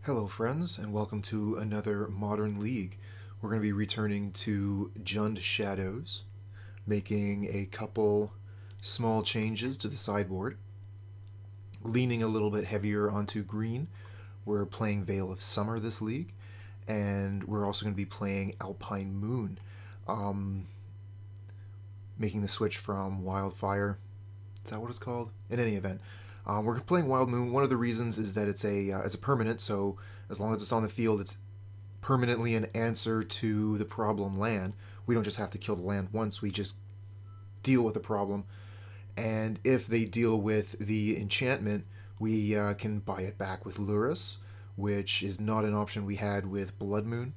Hello friends, and welcome to another Modern League. We're going to be returning to Jund Shadows, making a couple small changes to the sideboard, leaning a little bit heavier onto green. We're playing Veil of Summer this league, and we're also going to be playing Alpine Moon, making the switch from Wildfire. Is that what it's called? In any event. We're playing Wild Moon. One of the reasons is that it's a permanent, so as long as it's on the field, it's permanently an answer to the problem land. We don't just have to kill the land once, we just deal with the problem. And if they deal with the enchantment, we can buy it back with Lurrus, which is not an option we had with Blood Moon,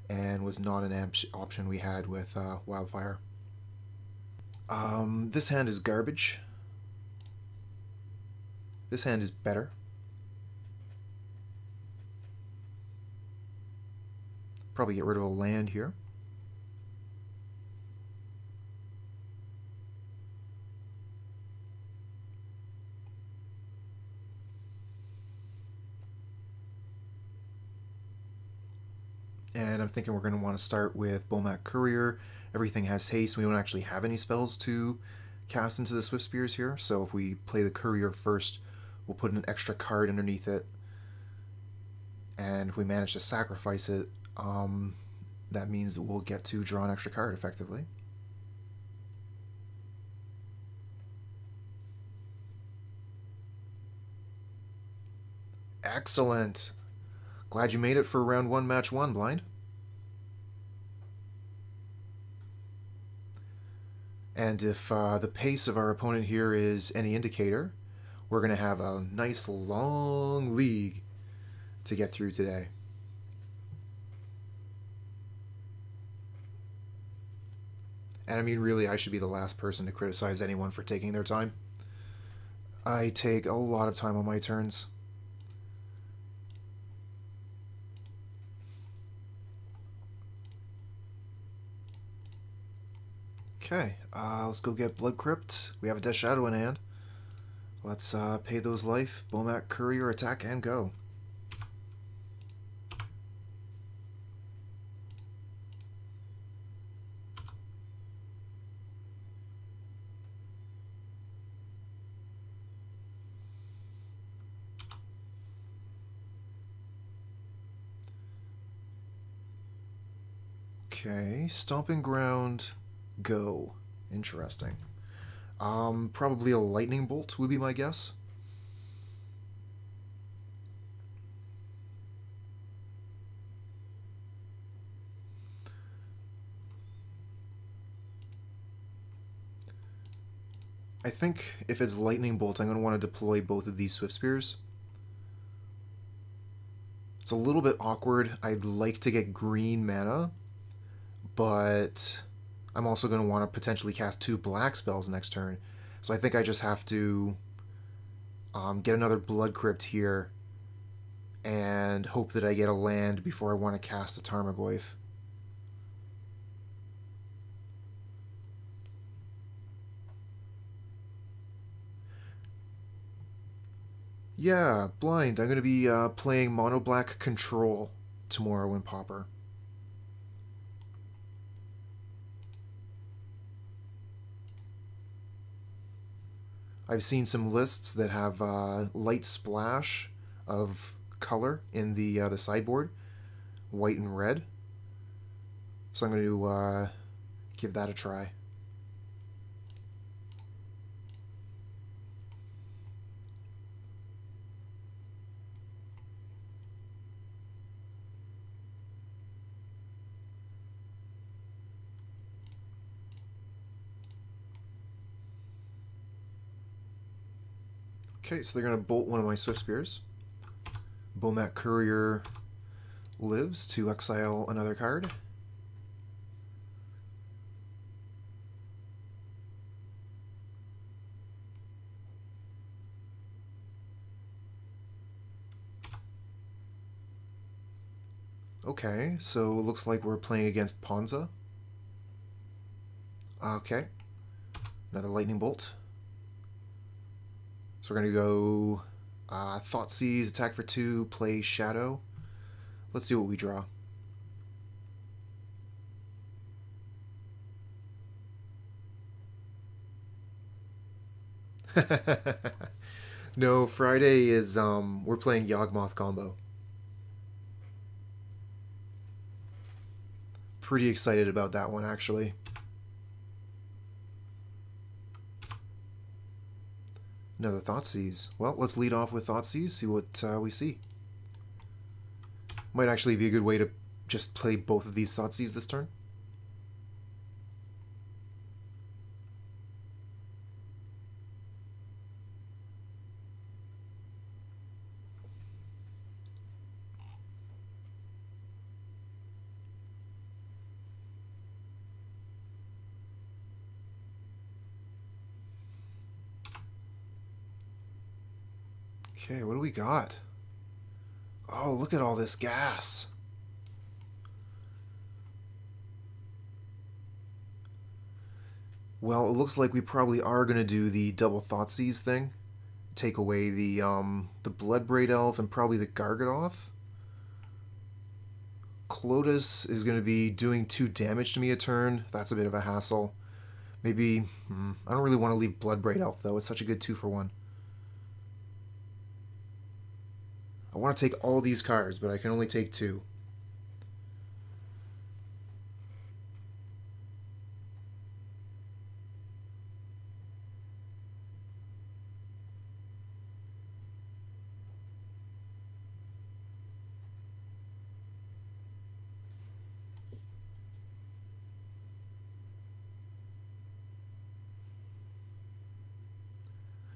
and was not an option we had with Wildfire. This hand is garbage. This hand is better. Probably get rid of a land here. And I'm thinking we're going to want to start with Bomat Courier. Everything has haste. We don't actually have any spells to cast into the Swiftspears here, so if we play the Courier first, we'll put an extra card underneath it, and if we manage to sacrifice it, that means that we'll get to draw an extra card effectively. Excellent! Glad you made it for round 1, match 1, Blind. And if the pace of our opponent here is any indicator, we're going to have a nice long league to get through today. And I mean, really, I should be the last person to criticize anyone for taking their time. I take a lot of time on my turns. Okay, let's go get Blood Crypt. We have a Death Shadow in hand. Let's pay those life, Bomat Courier, attack, and go. Okay, Stomping Ground, go. Interesting. Probably a lightning bolt would be my guess. I think if it's lightning bolt, I'm going to want to deploy both of these Swiftspears. It's a little bit awkward. I'd like to get green mana, but I'm also going to want to potentially cast 2 black spells next turn. So I think I just have to get another Blood Crypt here and hope that I get a land before I want to cast a Tarmogoyf. Yeah, Blind. I'm going to be playing Mono Black Control tomorrow in Pauper. I've seen some lists that have light splash of color in the sideboard, white and red. So I'm going to give that a try. Okay, so they're going to bolt one of my Swiftspears. Bomat Courier lives to exile another card. Okay, so it looks like we're playing against Ponza. Okay, another lightning bolt. So we're going to go Thoughtseize, attack for 2, play Shadow. Let's see what we draw. No, Friday is, we're playing Yawgmoth combo. Pretty excited about that one, actually. Another Thoughtseize. Well, let's lead off with Thoughtseize, see what we see. Might actually be a good way to just play both of these Thoughtseize this turn. Okay, what do we got? Oh, look at all this gas. Well, it looks like we probably are going to do the double Thoughtseize thing. Take away the Bloodbraid Elf and probably the Gargadoth. Clotus is going to be doing 2 damage to me a turn. That's a bit of a hassle. Maybe, I don't really want to leave Bloodbraid Elf though. It's such a good 2-for-1. I want to take all these cards, but I can only take 2.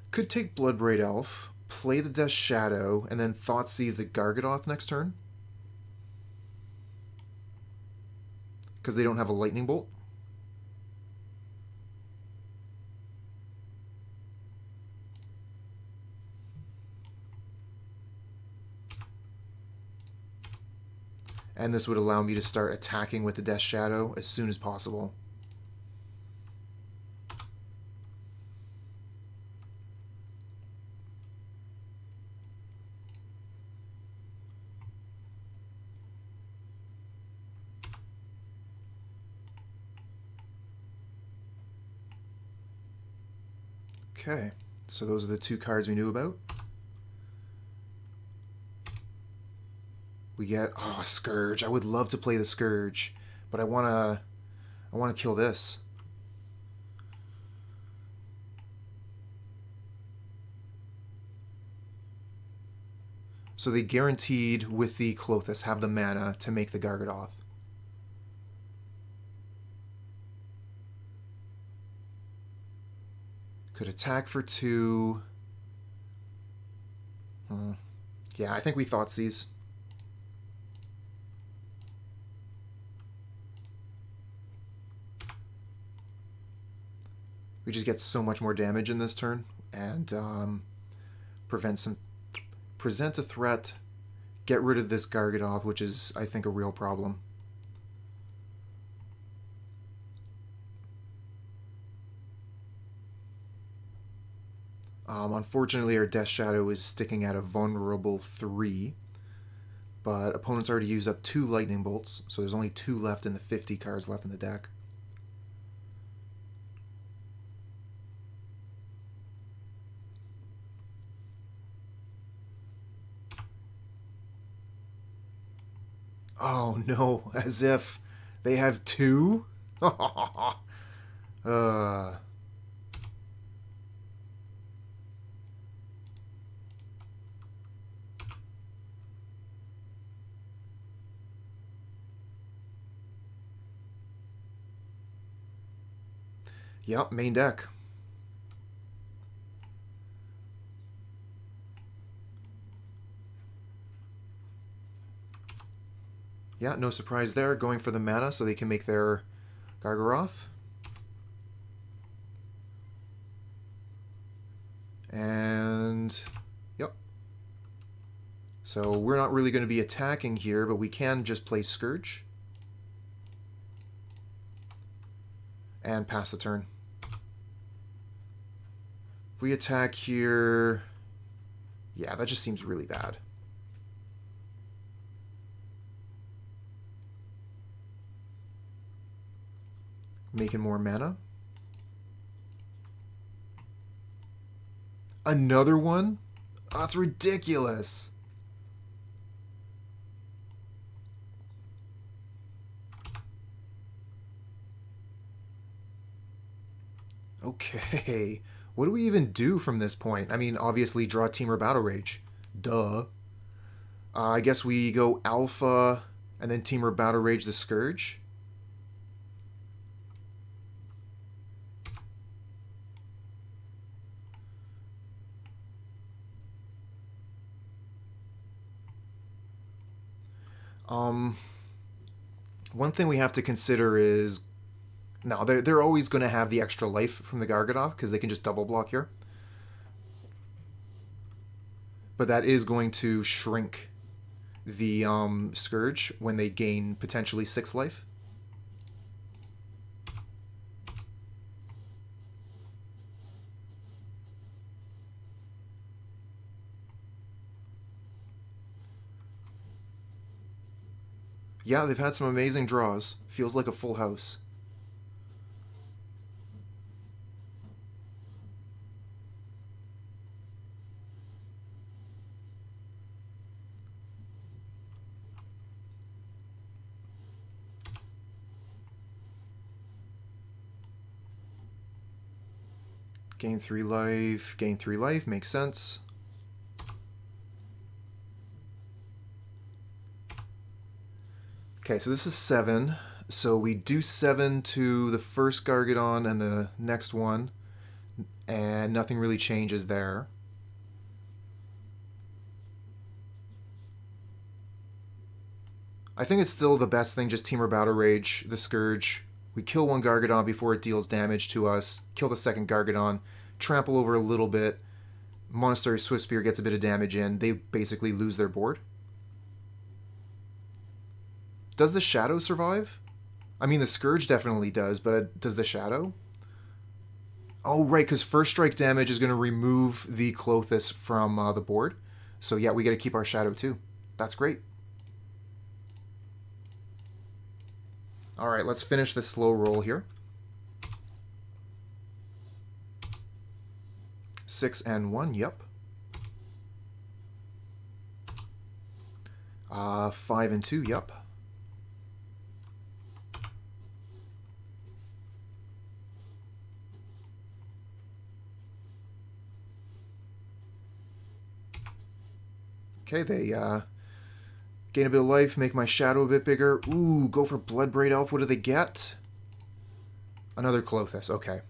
Could take Bloodbraid Elf, play the Death Shadow, and then Thoughtseize the Gargadoth next turn. Because they don't have a Lightning Bolt. And this would allow me to start attacking with the Death Shadow as soon as possible. Okay, so those are the 2 cards we knew about. We get, oh, a Scourge. I would love to play the Scourge, but I wanna kill this. So they guaranteed with the Clothis have the mana to make the Gargadoth. Could attack for 2. Yeah, I think we Thoughtseize. We just get so much more damage in this turn, and present a threat, get rid of this Gargadoth, which is, I think, a real problem. Unfortunately, our Death Shadow is sticking at a vulnerable 3, but opponents already used up 2 Lightning Bolts, so there's only 2 left in the 50 cards left in the deck. Oh no, as if they have 2? Yep, main deck. Yeah, no surprise there. Going for the mana so they can make their Gargaroth. And yep. So we're not really going to be attacking here, but we can just play Scourge. And pass the turn. If we attack here, Yeah, that just seems really bad. Making more mana. Another one? Oh, that's ridiculous. Okay. What do we even do from this point? I mean, obviously draw Temur Battle Rage. Duh. I guess we go Alpha and then Temur Battle Rage the Scourge. One thing we have to consider is, now they're always going to have the extra life from the Gargadoth because they can just double block here. But that is going to shrink the Scourge when they gain potentially 6 life. Yeah, they've had some amazing draws. Feels like a full house. Gain 3 life, makes sense. Okay, so this is 7. So we do 7 to the first Gargadon and the next one, and nothing really changes there. I think it's still the best thing, just Temur Battle Rage, the Scourge. We kill one Gargadon before it deals damage to us, kill the second Gargadon, trample over a little bit, Monastery Swiftspear gets a bit of damage in, they basically lose their board. Does the Shadow survive? I mean, the Scourge definitely does, but does the Shadow? Oh, right, because first strike damage is going to remove the Klothys from the board. So yeah, we got to keep our Shadow too. That's great. All right, let's finish this slow roll here. 6 and 1, yep. 5 and 2, yep. Okay, they gain a bit of life, make my Shadow a bit bigger. Ooh, go for Bloodbraid Elf. What do they get? Another Klothys, okay.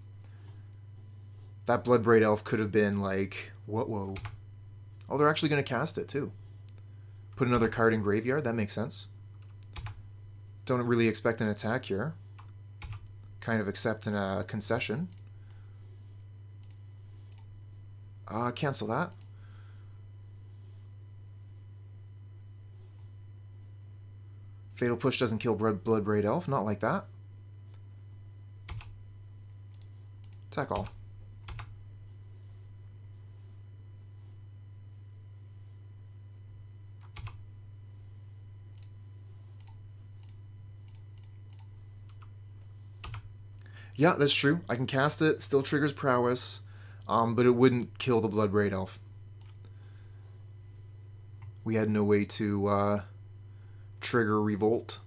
That Bloodbraid Elf could have been like, whoa. Oh, they're actually going to cast it too. Put another card in graveyard, that makes sense. Don't really expect an attack here. Kind of accepting a concession. Cancel that. Fatal Push doesn't kill Bloodbraid Elf, not like that. Attack all. Yeah, that's true. I can cast it, still triggers Prowess, but it wouldn't kill the Bloodbraid Elf. We had no way to trigger Revolt.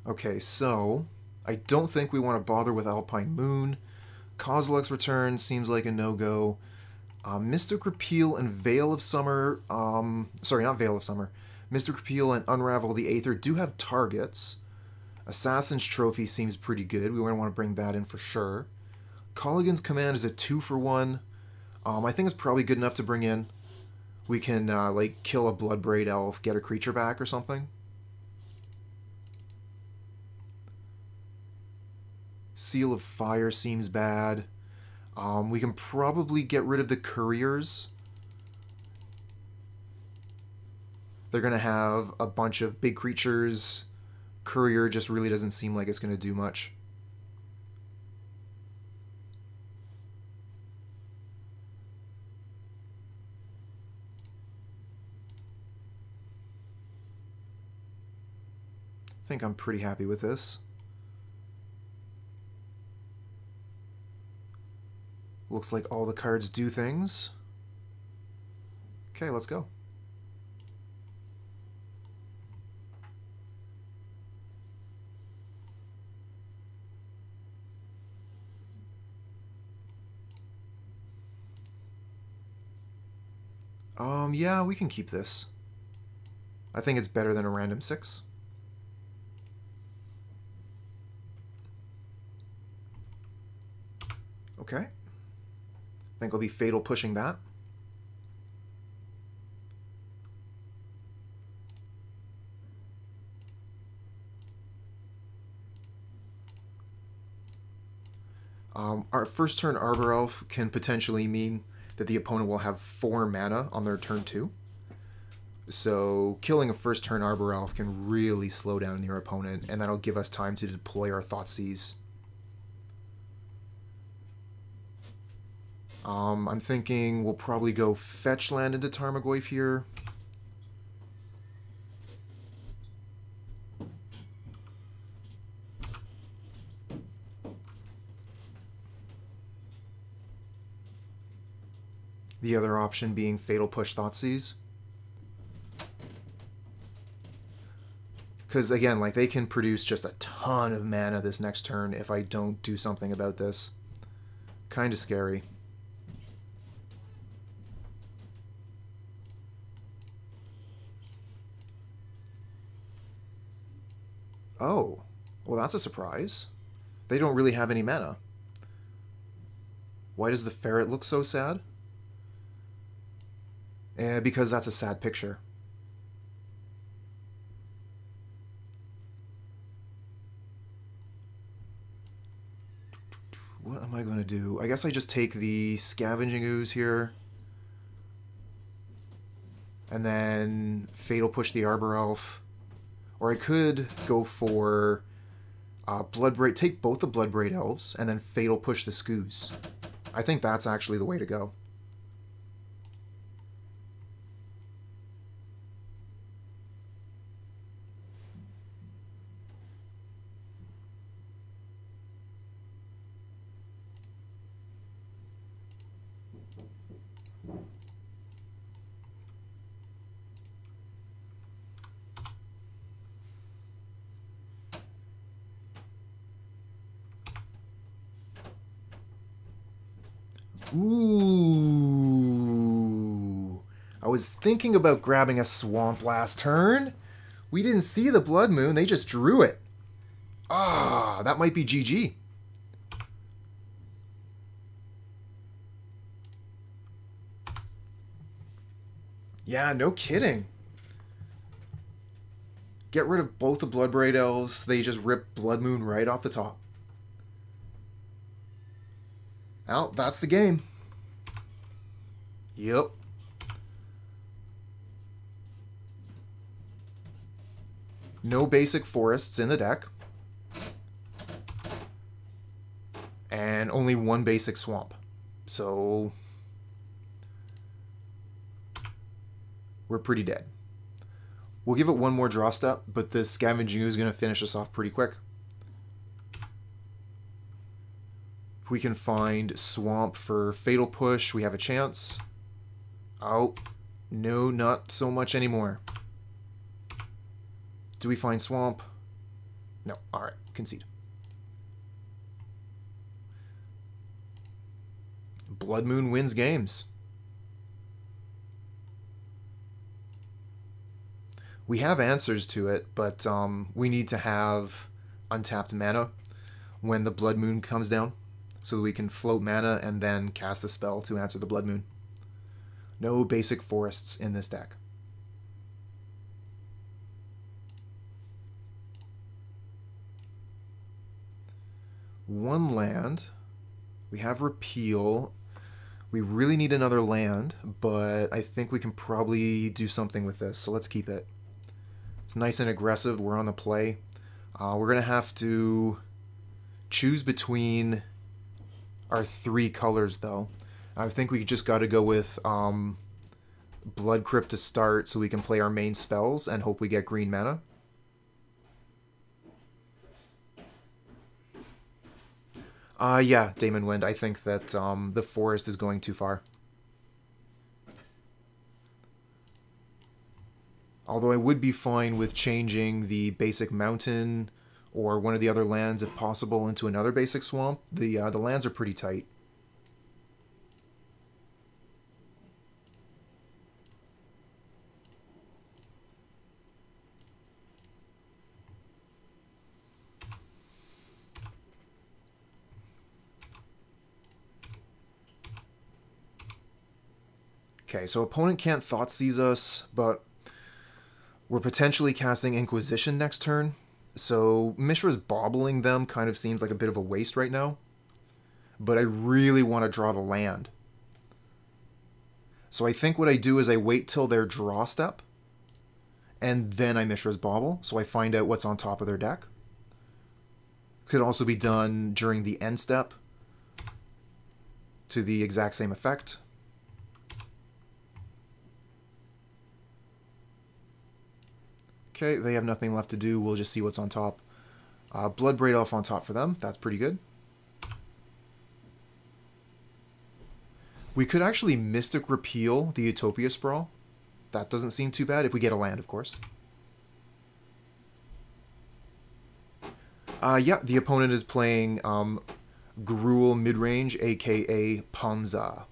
Okay, so I don't think we want to bother with Alpine Moon. Kozilek's Return seems like a no-go. Mystic Repeal and Veil of Summer, sorry, not Veil of Summer. Mystic Repeal and Unravel the Aether do have targets. Assassin's Trophy seems pretty good. We want to bring that in for sure. Kolaghan's Command is a 2-for-1. I think it's probably good enough to bring in. We can, like, kill a Bloodbraid Elf, get a creature back or something. Seal of Fire seems bad. We can probably get rid of the Couriers. They're going to have a bunch of big creatures. Courier just really doesn't seem like it's going to do much. I think I'm pretty happy with this. Looks like all the cards do things. Okay, let's go. Yeah, we can keep this. I think it's better than a random 6. Okay. I think I'll be fatal pushing that. Our first turn Arbor Elf can potentially mean that the opponent will have 4 mana on their turn 2. So killing a first turn Arbor Elf can really slow down your opponent, and that'll give us time to deploy our Thoughtseize. I'm thinking we'll probably go fetch land into Tarmogoyf here. The other option being Fatal Push Thoughtseize. Because again, like, they can produce just a ton of mana this next turn if I don't do something about this. Kind of scary. Oh, well, that's a surprise. They don't really have any mana. Why does the ferret look so sad? Because that's a sad picture. What am I going to do? I guess I just take the Scavenging Ooze here. And then Fatal Push the Arbor Elf. Or I could go for Bloodbraid, take both the Bloodbraid Elves, and then Fatal Push the Skoos. I think that's actually the way to go. Ooh. I was thinking about grabbing a swamp last turn. We didn't see the Blood Moon, they just drew it. Ah, that might be GG. Yeah, no kidding. Get rid of both the Bloodbraid Elves, they just rip Blood Moon right off the top. Well, that's the game. Yep. No basic forests in the deck. And only one basic swamp. So we're pretty dead. We'll give it one more draw step, but this Scavenging Ooze is going to finish us off pretty quick. If we can find Swamp for Fatal Push, we have a chance. Oh, no, not so much anymore. Do we find Swamp? No. Alright, concede. Blood Moon wins games. We have answers to it, but we need to have untapped mana when the Blood Moon comes down, so that we can float mana and then cast the spell to answer the Blood Moon. No basic forests in this deck. One land. We have Repeal. We really need another land, but I think we can probably do something with this, so let's keep it. It's nice and aggressive. We're on the play. We're going to have to choose between our 3 colors, though. I think we just got to go with Blood Crypt to start so we can play our main spells and hope we get green mana. Yeah, Damon Wind. I think that the forest is going too far. Although I would be fine with changing the basic mountain or one of the other lands, if possible, into another basic swamp. The lands are pretty tight. Okay, so opponent can't Thoughtseize us, but we're potentially casting Inquisition next turn. So Mishra's bobbling them kind of seems like a bit of a waste right now. But I really want to draw the land. So I think what I do is I wait till their draw step, and then I Mishra's Bauble, so I find out what's on top of their deck. Could also be done during the end step to the exact same effect. Okay, they have nothing left to do. We'll just see what's on top. Bloodbraid Elf on top for them. That's pretty good. We could actually Mystic Repeal the Utopia Sprawl. That doesn't seem too bad if we get a land, of course. Yeah, the opponent is playing Gruul Midrange, aka Ponza.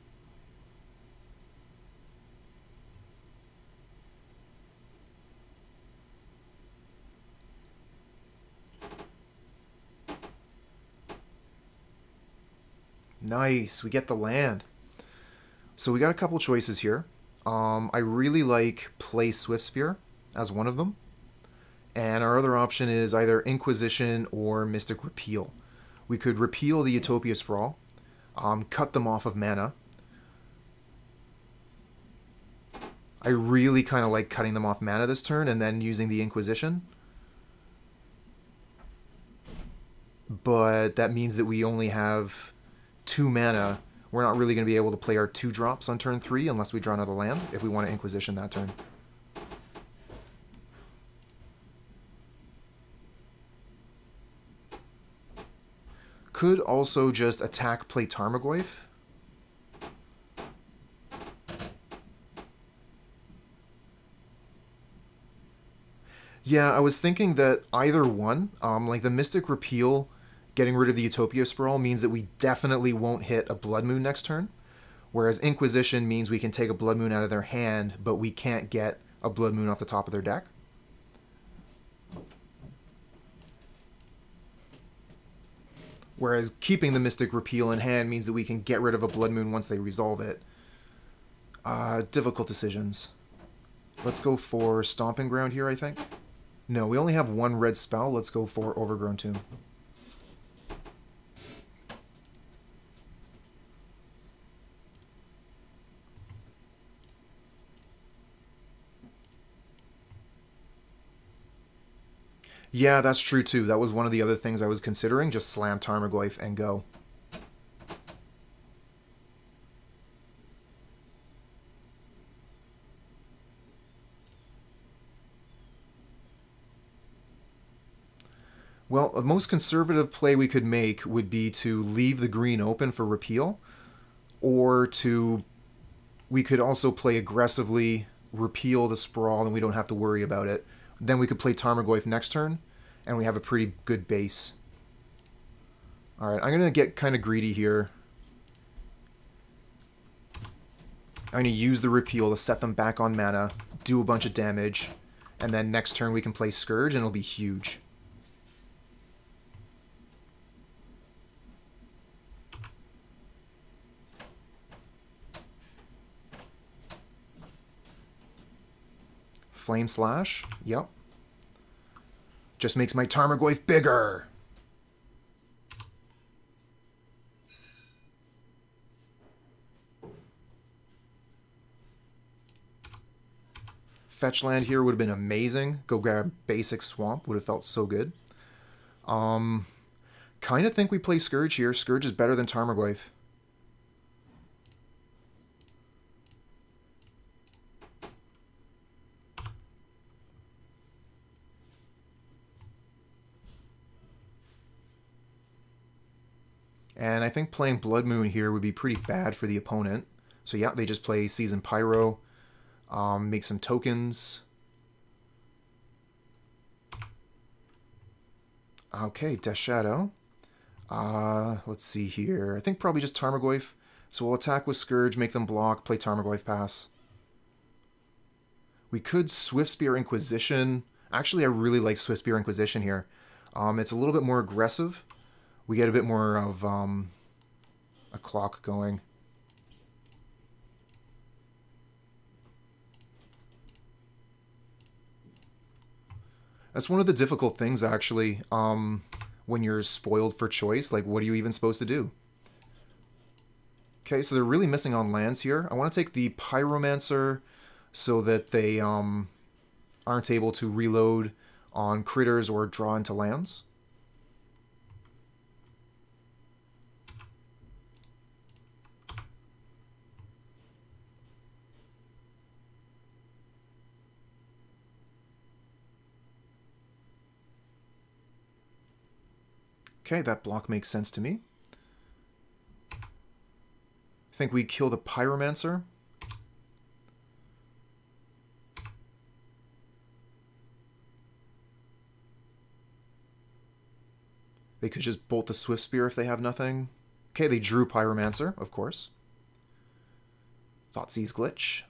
Nice, we get the land. So we got a couple choices here. I really like play Swiftspear as one of them. And our other option is either Inquisition or Mystic Repeal. We could repeal the Utopia Sprawl, cut them off of mana. I really kind of like cutting them off mana this turn and then using the Inquisition. But that means that we only have 2 mana. We're not really going to be able to play our 2 drops on turn 3 unless we draw another land if we want to Inquisition that turn. Could also just attack, play Tarmogoyf. Yeah, I was thinking that either one, like the Mystic Repeal, getting rid of the Utopia Sprawl means that we definitely won't hit a Blood Moon next turn, whereas Inquisition means we can take a Blood Moon out of their hand, but we can't get a Blood Moon off the top of their deck. Whereas keeping the Mystic Repeal in hand means that we can get rid of a Blood Moon once they resolve it. Difficult decisions. Let's go for Stomping Ground here, I think. No, we only have 1 red spell. Let's go for Overgrown Tomb. Yeah, that's true too. That was one of the other things I was considering. Just slam Tarmogoyf and go. Well, the most conservative play we could make would be to leave the green open for repeal, or we could also play aggressively, repeal the Sprawl, and we don't have to worry about it. Then we could play Tarmogoyf next turn, and we have a pretty good base. Alright, I'm going to get kind of greedy here. I'm going to use the repeal to set them back on mana, do a bunch of damage, and then next turn we can play Scourge, and it'll be huge. Flame Slash? Yep. Just makes my Tarmogoyf bigger! Fetch land here would have been amazing. Go grab basic Swamp. Would have felt so good. Kind of think we play Scourge here. Scourge is better than Tarmogoyf. And I think playing Blood Moon here would be pretty bad for the opponent. So yeah, they just play Season Pyro, make some tokens. Okay, Death Shadow. Let's see here. I think probably just Tarmogoyf. So we'll attack with Scourge, make them block, play Tarmogoyf pass. We could Swiftspear Inquisition. Actually, I really like Swiftspear Inquisition here. It's a little bit more aggressive. We get a bit more of a clock going. That's one of the difficult things, actually, when you're spoiled for choice. Like, what are you even supposed to do? Okay, so they're really missing on lands here. I want to take the Pyromancer so that they aren't able to reload on critters or draw into lands. Okay, that block makes sense to me. I think we kill the Pyromancer. They could just bolt the Swiftspear if they have nothing. Okay, they drew Pyromancer, of course. Thoughtseize glitch.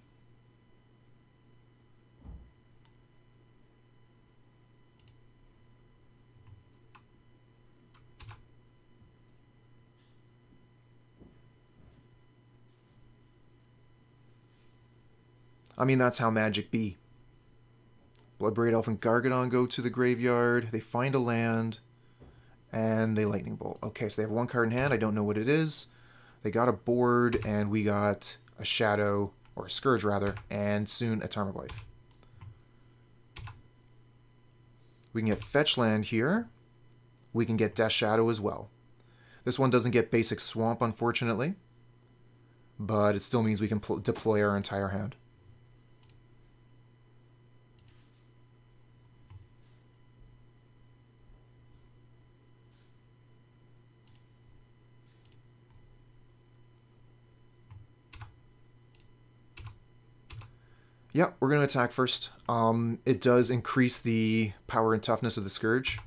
I mean, that's how Magic be. Bloodbraid Elf and Gargadon go to the graveyard. They find a land. And they Lightning Bolt. Okay, so they have one card in hand. I don't know what it is. They got a board, and we got a Shadow, or a Scourge, rather, and soon a Tarmogoyf. We can get Fetch Land here. We can get Death Shadow as well. This one doesn't get Basic Swamp, unfortunately. But it still means we can deploy our entire hand. Yeah, we're going to attack first. It does increase the power and toughness of the Scourge.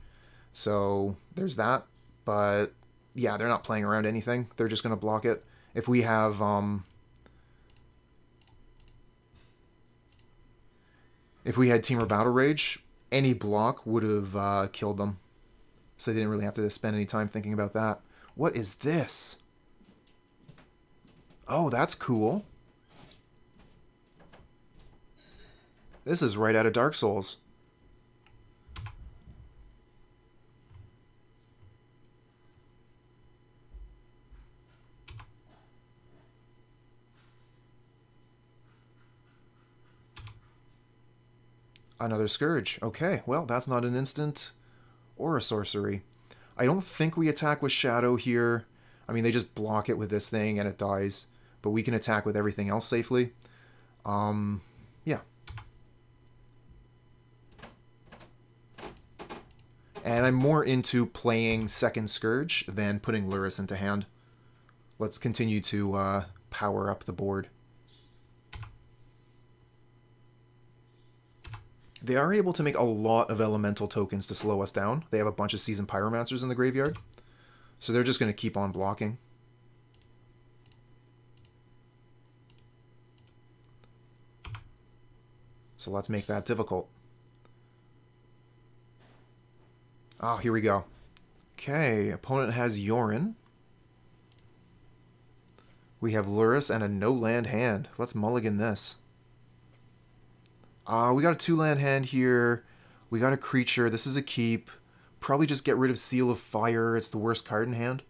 So there's that. But yeah, they're not playing around anything. They're just going to block it. If we have... if we had Temur Battle Rage, any block would have killed them. So they didn't really have to spend any time thinking about that. What is this? Oh, that's cool. This is right out of Dark Souls. Another Scourge. Okay, well, that's not an instant or a sorcery. I don't think we attack with Shadow here. I mean, they just block it with this thing and it dies. But we can attack with everything else safely. Yeah. And I'm more into playing second Scourge than putting Lurrus into hand. Let's continue to power up the board. They are able to make a lot of elemental tokens to slow us down. They have a bunch of Seasoned Pyromancers in the graveyard. So they're just going to keep on blocking. So let's make that difficult. Oh, here we go. Okay, opponent has Yorin. We have Lurrus and a no-land hand. Let's mulligan this. We got a 2-land hand here. We got a creature. This is a keep. Probably just get rid of Seal of Fire. It's the worst card in hand.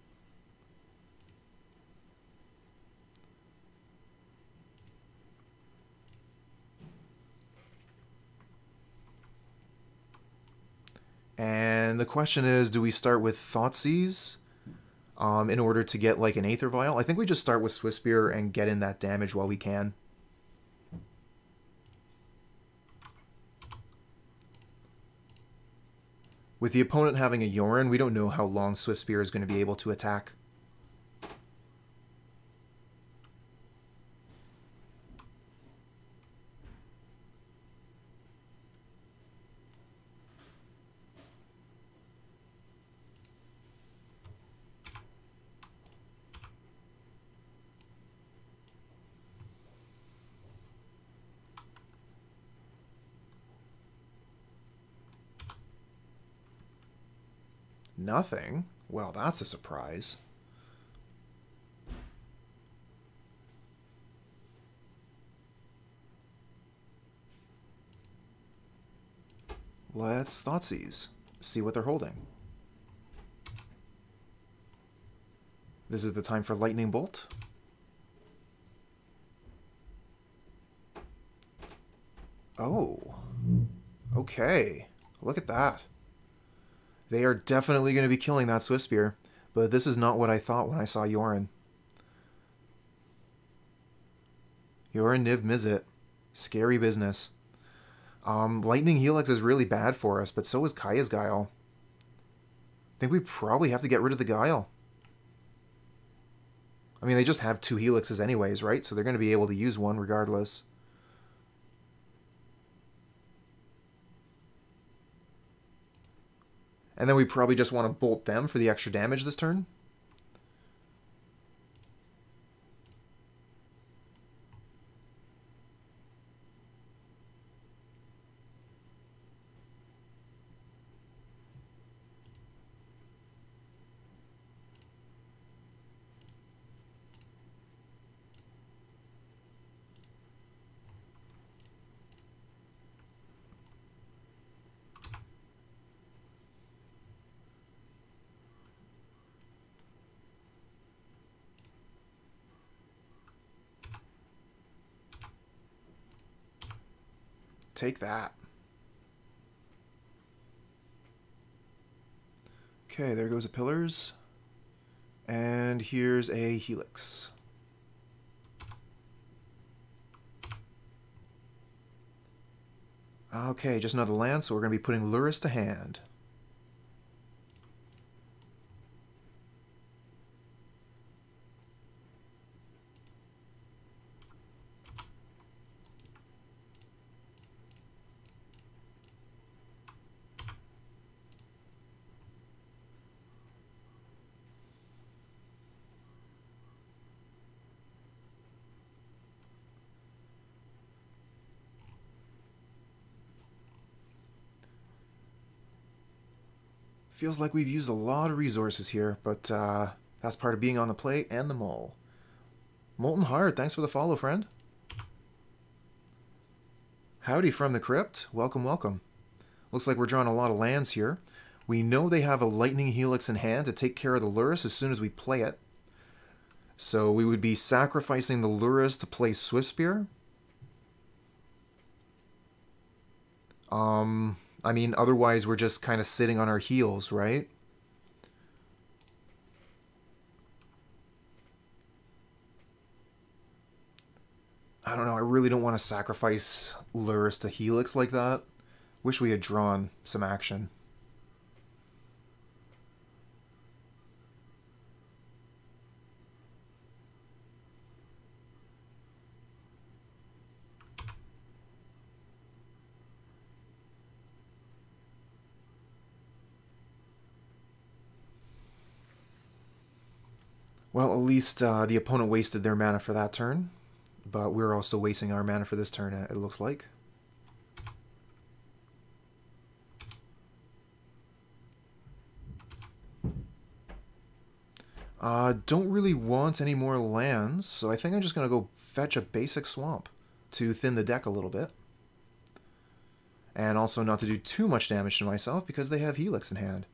And the question is, do we start with Thoughtseize in order to get like an Aether Vial? I think we just start with Swiftspear and get in that damage while we can. With the opponent having a Yorin, we don't know how long Swiftspear is going to be able to attack. Nothing? Well, that's a surprise. Let's Thoughtseize. See what they're holding. This is the time for Lightning Bolt. Oh. Okay. Look at that. They are definitely going to be killing that Swiftspear, but this is not what I thought when I saw Yorin. Yorin Niv Mizzet. Scary business. Lightning Helix is really bad for us, but so is Kaya's Guile. I think we probably have to get rid of the Guile. I mean, they just have 2 Helixes anyways, right? So they're going to be able to use one regardless. And then we probably just want to bolt them for the extra damage this turn. Take that. Okay, there goes the pillars. And here's a Helix. Okay, just another land, so we're going to be putting Lurrus to hand. Feels like we've used a lot of resources here, but that's part of being on the plate and the mole. Molten Heart, thanks for the follow, friend. Howdy from the crypt. Welcome, welcome. Looks like we're drawing a lot of lands here. We know they have a Lightning Helix in hand to take care of the Lurrus as soon as we play it. So we would be sacrificing the Lurrus to play Swiftspear. I mean, otherwise we're just kind of sitting on our heels, right? I don't know, I really don't want to sacrifice Lurrus to Helix like that. Wish we had drawn some action. Well, at least the opponent wasted their mana for that turn, but we're also wasting our mana for this turn, it looks like. Don't really want any more lands, so I think I'm just going to go fetch a basic swamp to thin the deck a little bit. And also not to do too much damage to myself because they have Helix in hand.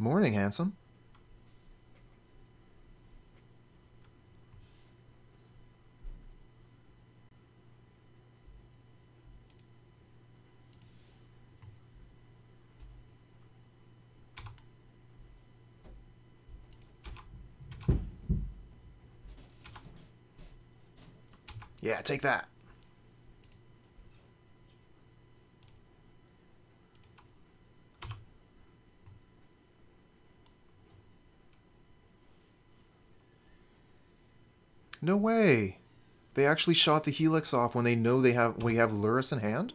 Morning, handsome. Yeah, take that. No way. They actually shot the Helix off when they know we have Lurrus in hand?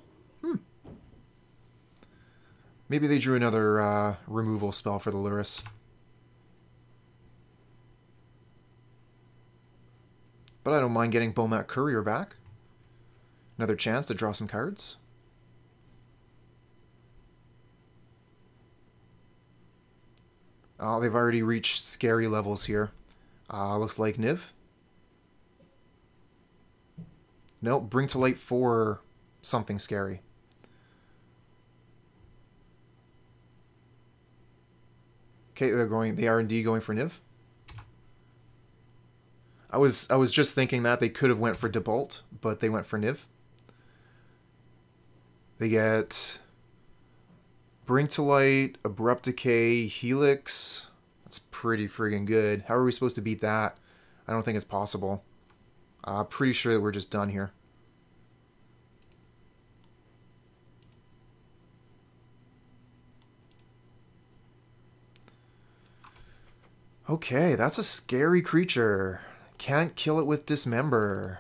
Maybe they drew another removal spell for the Lurrus. But I don't mind getting Bomat Courier back. Another chance to draw some cards. Oh, they've already reached scary levels here. Looks like Niv. Nope, bring to light for something scary. Okay, they are indeed going for Niv. I was just thinking that they could have went for Debolt, but they went for Niv. They get Bring to Light, Abrupt Decay, Helix. That's pretty friggin' good. How are we supposed to beat that? I don't think it's possible. Pretty sure that we're just done here. Okay, that's a scary creature. Can't kill it with Dismember.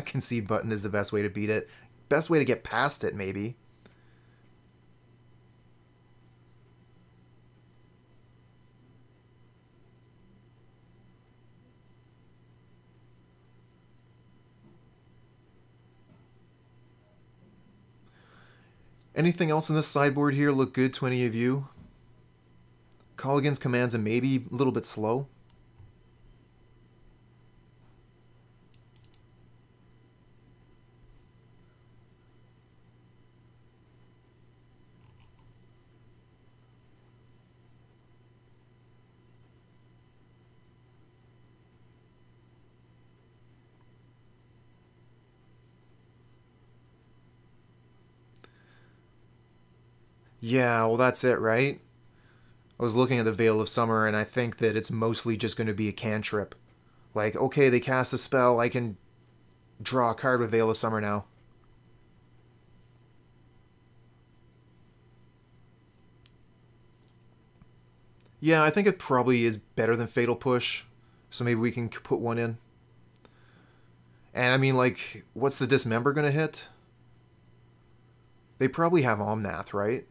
Concede button is the best way to beat it. Best way to get past it, maybe. Anything else in this sideboard here look good to any of you? Kolaghan's commands are maybe a little bit slow. Yeah, well that's it, right? I was looking at the Veil of Summer and I think that it's mostly just going to be a cantrip. Like, okay, they cast a spell, I can draw a card with Veil of Summer now. Yeah, I think it probably is better than Fatal Push, so maybe we can put one in. And I mean, like, what's the Dismember going to hit? They probably have Omnath, right?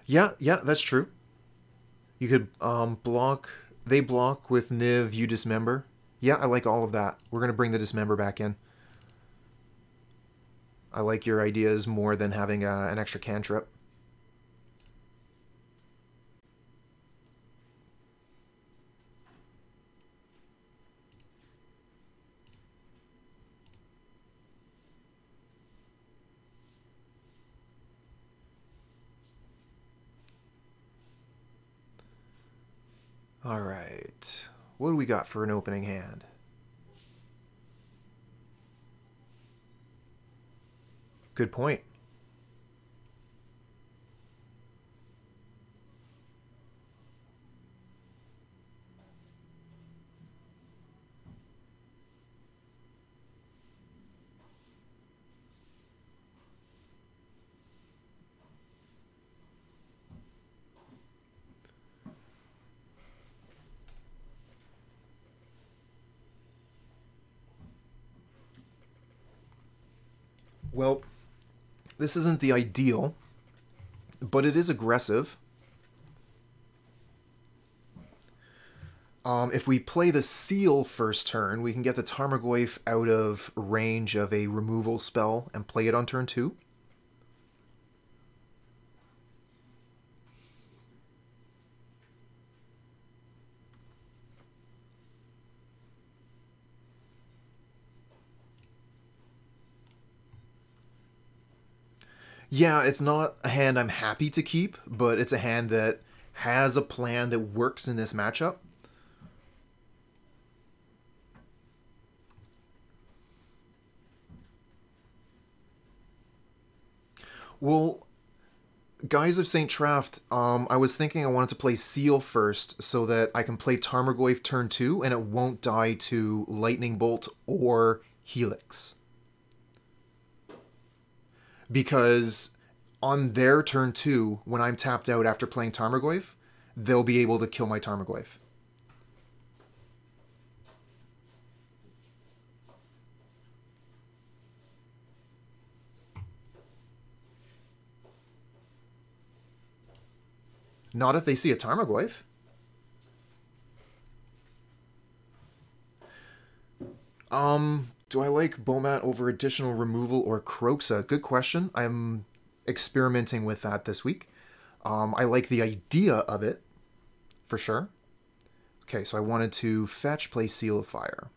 Yeah, that's true. You could block... They block with Niv, you Dismember. Yeah, I like all of that. We're going to bring the Dismember back in. I like your ideas more than having an extra cantrip. Alright. What do we got for an opening hand? Good point. Well, this isn't the ideal, but it is aggressive. If we play the Seal first turn, we can get the Tarmogoyf out of range of a removal spell and play it on turn 2. Yeah, it's not a hand I'm happy to keep, but it's a hand that has a plan that works in this matchup. Well, Guise of St. Traft, I was thinking I wanted to play Seal first so that I can play Tarmogoyf turn 2 and it won't die to Lightning Bolt or Helix. Because on their turn 2, when I'm tapped out after playing Tarmogoyf, they'll be able to kill my Tarmogoyf. Not if they see a Tarmogoyf. Do I like Bomat over additional removal or Kroxa? Good question. I'm experimenting with that this week. I like the idea of it, for sure. Okay, so I wanted to fetch, play Seal of Fire.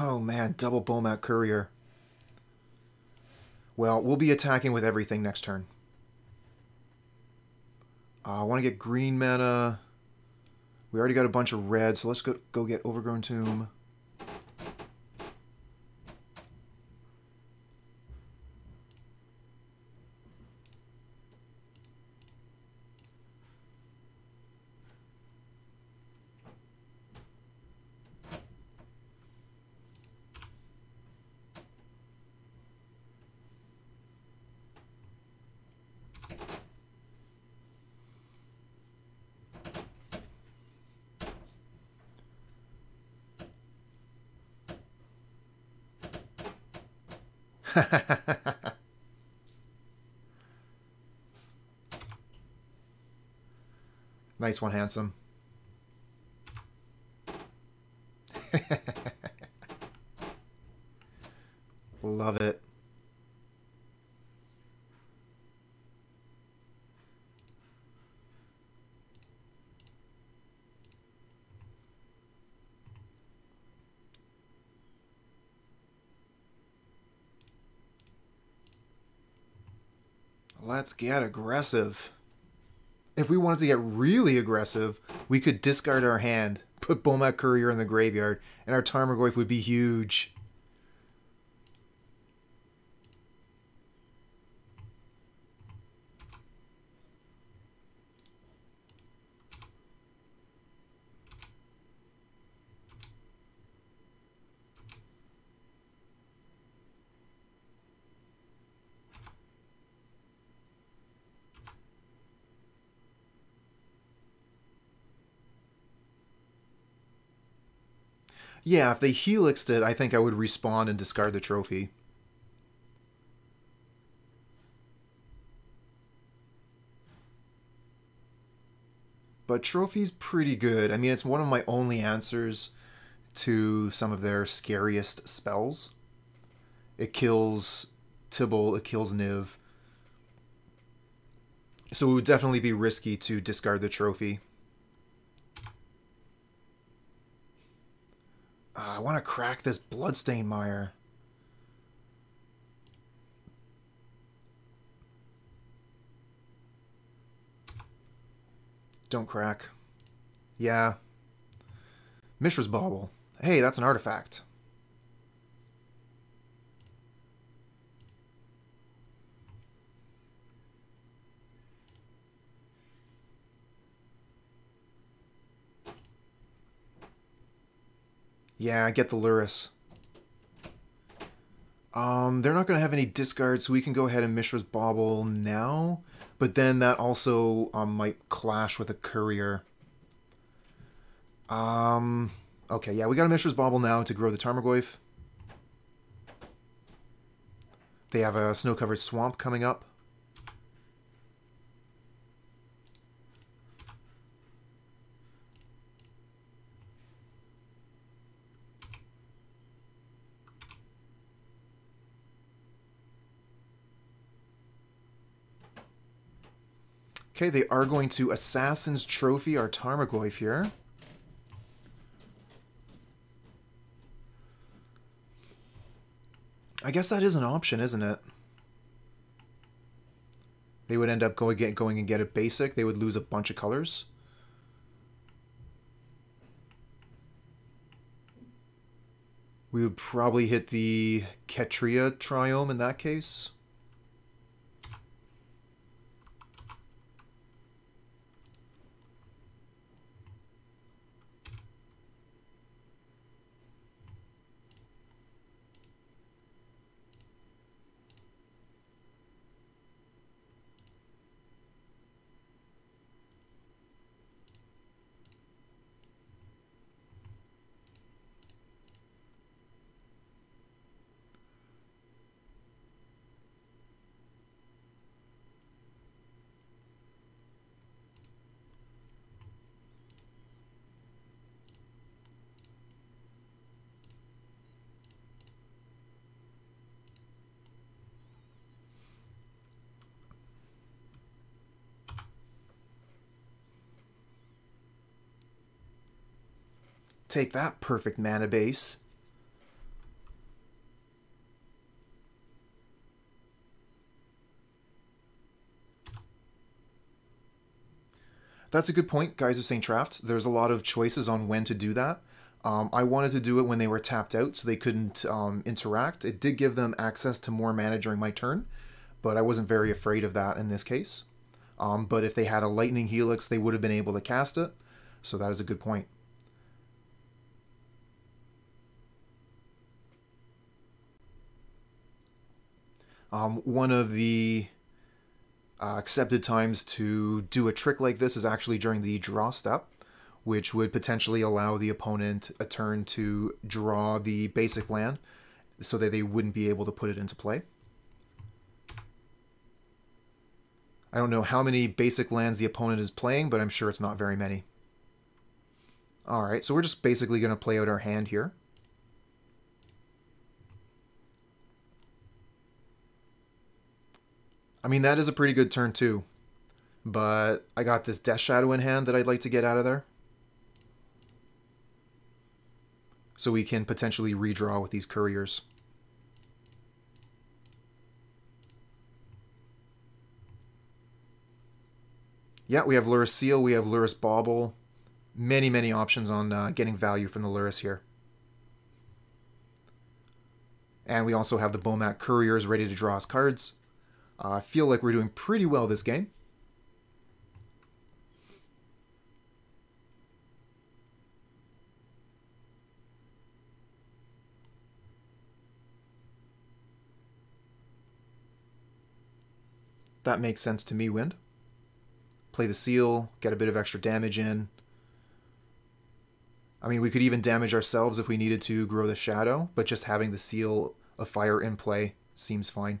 Oh man, double Bomat Courier. Well, we'll be attacking with everything next turn. I want to get green mana. We already got a bunch of red, so let's go get Overgrown Tomb. Nice one, handsome. Love it. Let's get aggressive. If we wanted to get really aggressive, we could discard our hand, put Bomat Courier in the graveyard, and our Tarmogoyf would be huge. Yeah, if they helixed it, I think I would respawn and discard the trophy. But trophy's pretty good. I mean, it's one of my only answers to some of their scariest spells. It kills Tibble, it kills Niv. So it would definitely be risky to discard the trophy. I want to crack this Bloodstained Mire. Don't crack. Yeah. Mishra's Bauble. Hey, that's an artifact. Yeah, get the Lurrus. They're not going to have any discards, so we can go ahead and Mishra's Bauble now. But then that also might clash with a Courier. Okay, yeah, we got a Mishra's Bauble now to grow the Tarmogoyf. They have a snow-covered swamp coming up. Okay, they are going to Assassin's Trophy our Tarmogoyf here. I guess that is an option, isn't it? They would end up going and get it basic. They would lose a bunch of colors. We would probably hit the Ketria Triome in that case. Take that, perfect mana base. That's a good point, Guys of St. Traft. There's a lot of choices on when to do that. I wanted to do it when they were tapped out so they couldn't interact. It did give them access to more mana during my turn, but I wasn't very afraid of that in this case. But if they had a Lightning Helix, they would have been able to cast it, so that is a good point. One of the accepted times to do a trick like this is actually during the draw step, which would potentially allow the opponent a turn to draw the basic land so that they wouldn't be able to put it into play. I don't know how many basic lands the opponent is playing, but I'm sure it's not very many. Alright, so we're just basically going to play out our hand here. I mean, that is a pretty good turn too, but I got this Death Shadow in hand that I'd like to get out of there. So we can potentially redraw with these couriers. Yeah, we have Lurrus Seal, we have Lurrus Bauble. Many, many options on getting value from the Lurrus here. And we also have the Bomat Couriers ready to draw us cards. I feel like we're doing pretty well this game. That makes sense to me, Wind. Play the Seal, get a bit of extra damage in. I mean, we could even damage ourselves if we needed to grow the Shadow, but just having the Seal of Fire in play seems fine.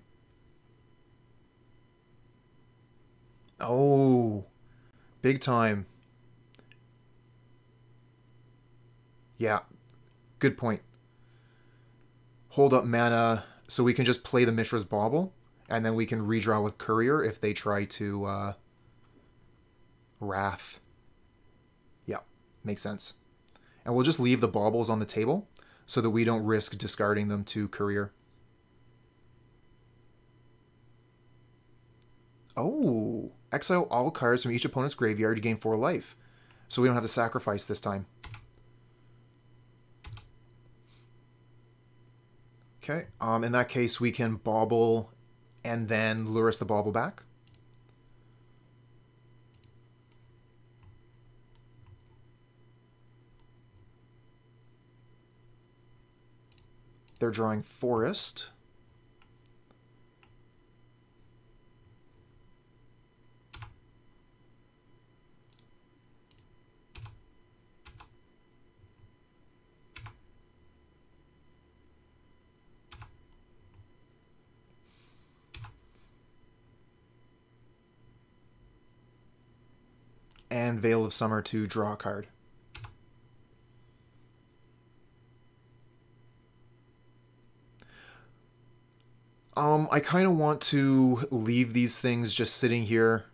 Oh, big time. Yeah, good point. Hold up mana, so we can just play the Mishra's Bauble, and then we can redraw with Courier if they try to Wrath. Yeah, makes sense. And we'll just leave the Baubles on the table so that we don't risk discarding them to Courier. Oh, exile all cards from each opponent's graveyard to gain 4 life. So we don't have to sacrifice this time. Okay, in that case we can Bauble and then Lurrus the Bauble back. They're drawing Forest. And Veil of Summer to draw a card. I kind of want to leave these things just sitting here.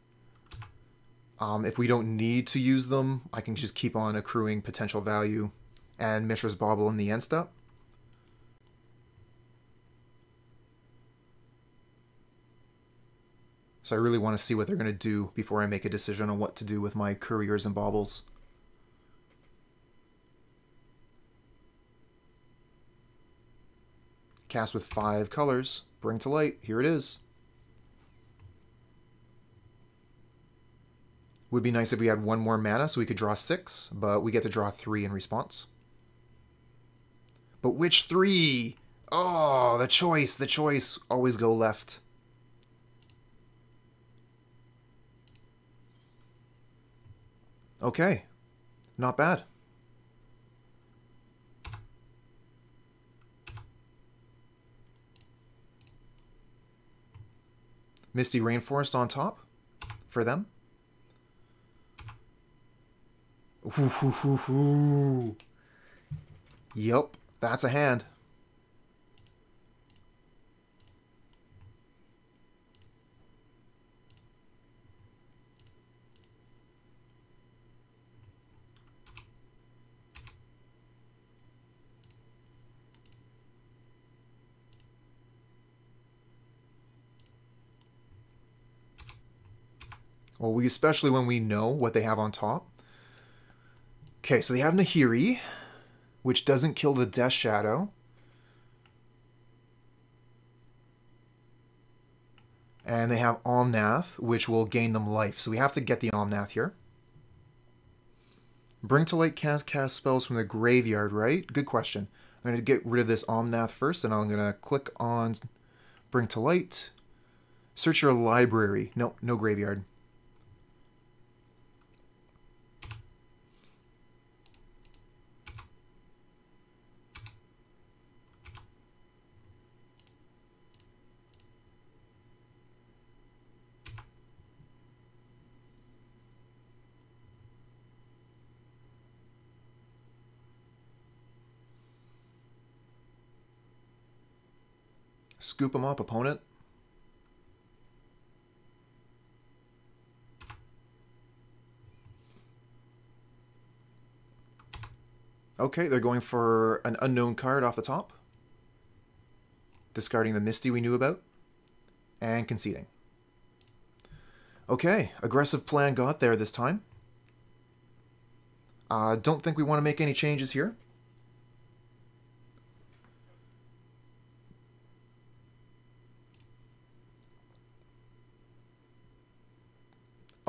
If we don't need to use them, I can just keep on accruing potential value and Mishra's Bauble in the end step. So I really want to see what they're going to do before I make a decision on what to do with my Couriers and Baubles. Cast with 5 colors. Bring to light. Here it is. Would be nice if we had 1 more mana so we could draw 6, but we get to draw 3 in response. But which 3? Oh, the choice. The choice. Always go left. Okay. Not bad. Misty Rainforest on top for them. Ooh. Yep, that's a hand. Well, especially when we know what they have on top. Okay, so they have Nahiri, which doesn't kill the Death Shadow. And they have Omnath, which will gain them life. So we have to get the Omnath here. Bring to light cast spells from the graveyard, right? Good question. I'm going to get rid of this Omnath first, and I'm going to click on Bring to light. Search your library. No, no graveyard. Scoop them up, opponent. Okay, they're going for an unknown card off the top. Discarding the Misty we knew about. And conceding. Okay, aggressive plan got there this time. Don't think we want to make any changes here.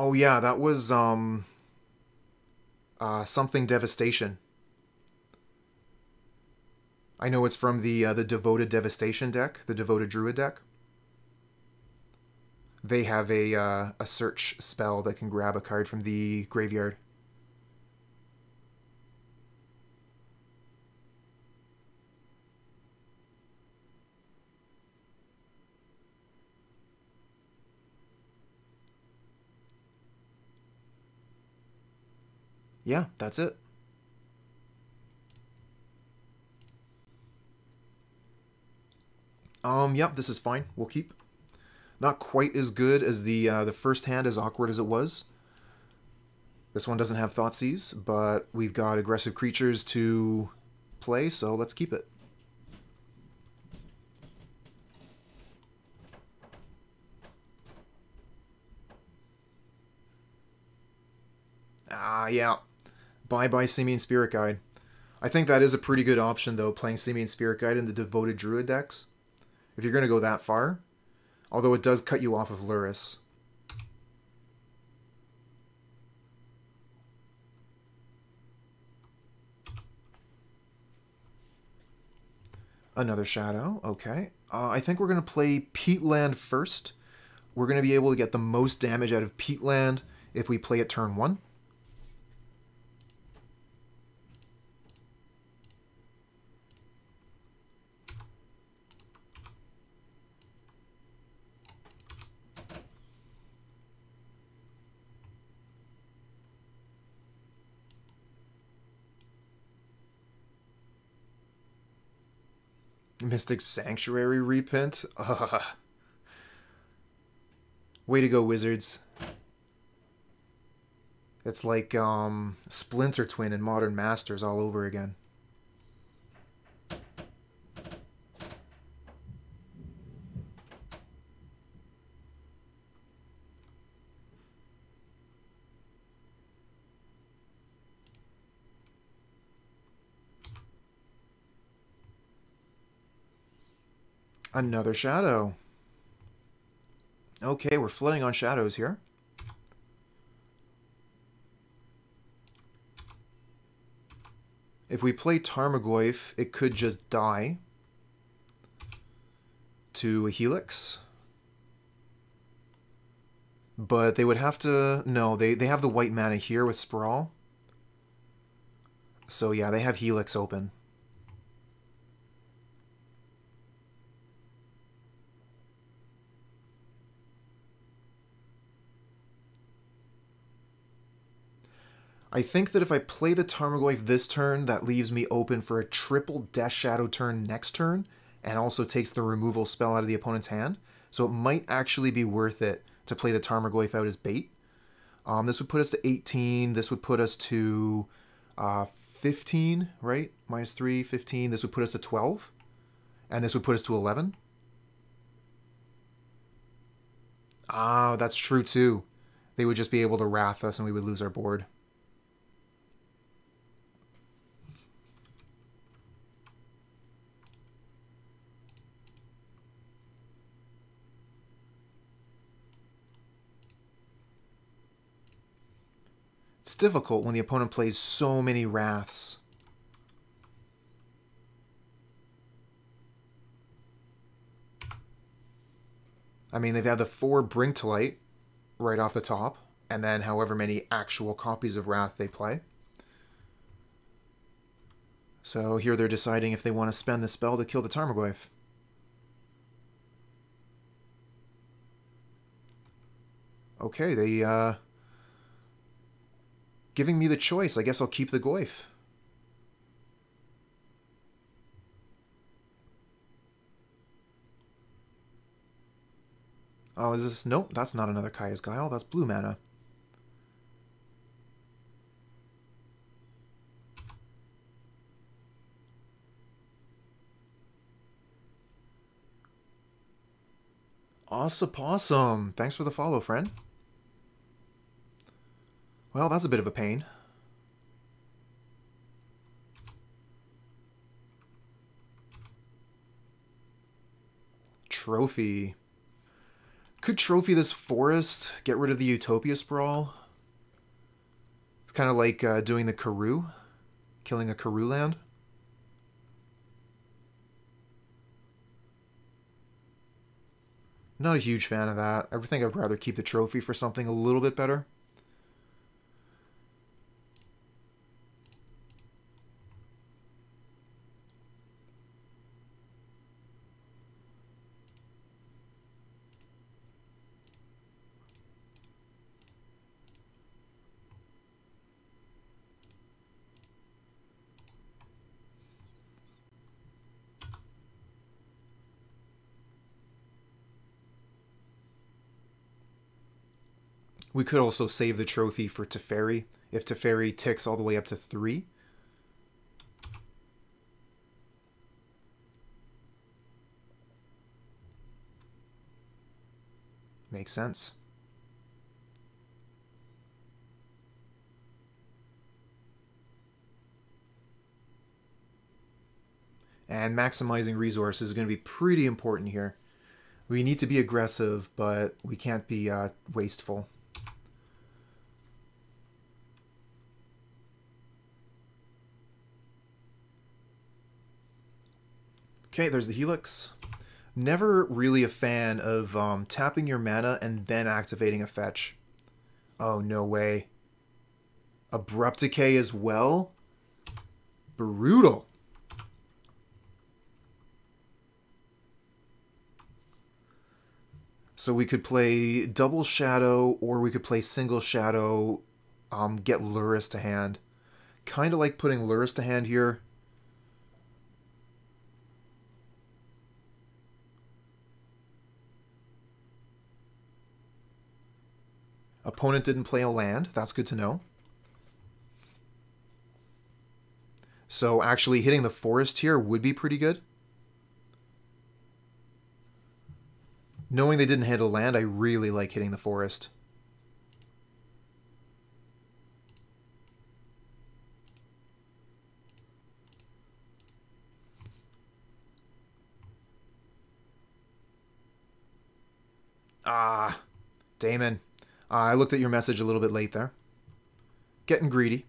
Oh yeah, that was something Devastation. I know it's from the Devoted Devastation deck, the Devoted Druid deck. They have a search spell that can grab a card from the graveyard. Yeah, that's it. Yep, this is fine. We'll keep. Not quite as good as the first hand, as awkward as it was. This one doesn't have Thoughtseize, but we've got aggressive creatures to play, so let's keep it. Yeah. Bye-bye Simian Spirit Guide. I think that is a pretty good option, though, playing Simian Spirit Guide in the Devoted Druid decks. If you're going to go that far. Although it does cut you off of Lurrus. Another Shadow. Okay. I think we're going to play Peatland first. We're going to be able to get the most damage out of Peatland if we play it turn 1. Mystic Sanctuary Reprint? Way to go, Wizards. It's like Splinter Twin and Modern Masters all over again. Another shadow. Okay, we're flooding on shadows here. If we play Tarmogoyf, it could just die to a Helix. But they would have to... No, they have the white mana here with Sprawl. So yeah, they have Helix open. I think that if I play the Tarmogoyf this turn, that leaves me open for a triple Death Shadow turn next turn, and also takes the removal spell out of the opponent's hand. So it might actually be worth it to play the Tarmogoyf out as bait. This would put us to 18. This would put us to 15, right? Minus 3, 15. This would put us to 12. And this would put us to 11. Ah, that's true too. They would just be able to wrath us and we would lose our board. It's difficult when the opponent plays so many wraths. I mean, they've had the 4 Bring to Light right off the top, and then however many actual copies of Wrath they play. So here they're deciding if they want to spend the spell to kill the Tarmogoyf. Okay, they, giving me the choice. I guess I'll keep the Goyf. Oh, is this... Nope, that's not another Kaya's Guile. That's blue mana. Awesome. Thanks for the follow, friend. Well, that's a bit of a pain. Trophy. Could trophy this forest, get rid of the Utopia Sprawl. It's kind of like doing the Karoo, killing a Karoo land. Not a huge fan of that. I think I'd rather keep the trophy for something a little bit better. We could also save the trophy for Teferi, if Teferi ticks all the way up to 3. Makes sense. And maximizing resources is going to be pretty important here. We need to be aggressive, but we can't be wasteful. Okay, there's the Helix. Never really a fan of tapping your mana and then activating a fetch. Oh, no way. Abrupt Decay as well? Brutal. So we could play double Shadow, or we could play single Shadow, get Lurrus to hand. Kind of like putting Lurrus to hand here. Opponent didn't play a land. That's good to know. So actually hitting the forest here would be pretty good. Knowing they didn't hit a land, I really like hitting the forest. Ah, Damon. I looked at your message a little bit late there. Getting greedy.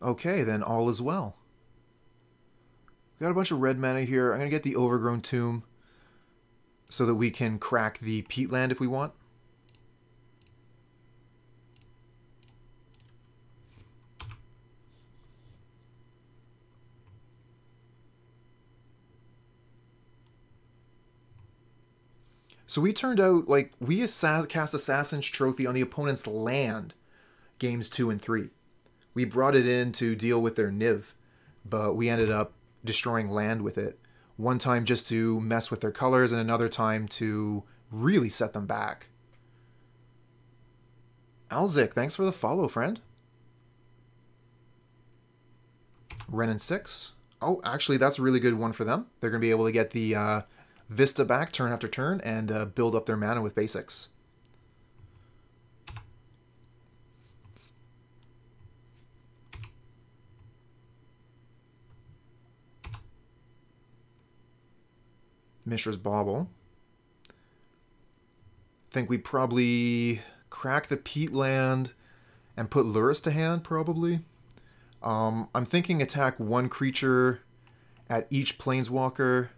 Okay, then all is well. We got a bunch of red mana here. I'm going to get the Overgrown Tomb so that we can crack the Peatland if we want. So we turned out, like, we cast Assassin's Trophy on the opponent's land games 2 and 3. We brought it in to deal with their Niv, but we ended up destroying land with it. One time just to mess with their colors, and another time to really set them back. Alzik, thanks for the follow, friend. Ren and 6. Oh, actually, that's a really good one for them. They're going to be able to get the Vista back turn after turn and build up their mana with basics. Mishra's Bauble. Think we probably crack the Peatland and put Lurrus to hand, probably. I'm thinking attack one creature at each Planeswalker.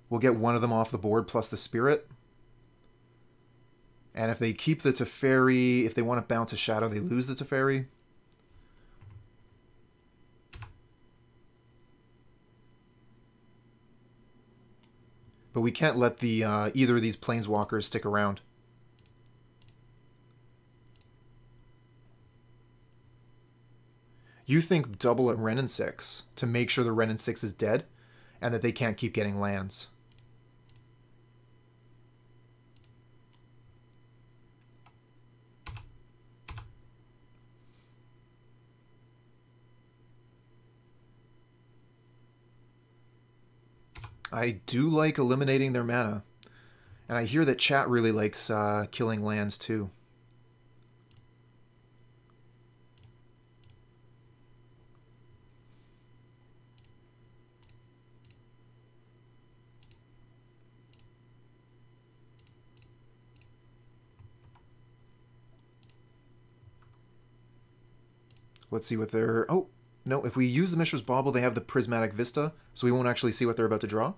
We'll get one of them off the board plus the Spirit. And if they keep the Teferi, if they want to bounce a Shadow, they lose the Teferi. But we can't let the either of these Planeswalkers stick around. You think double at Ren and 6 to make sure the Ren and 6 is dead and that they can't keep getting lands. I do like eliminating their mana. And I hear that chat really likes killing lands too. Let's see what they're... Oh, no, if we use the Mishra's Bauble, they have the Prismatic Vista, so we won't actually see what they're about to draw.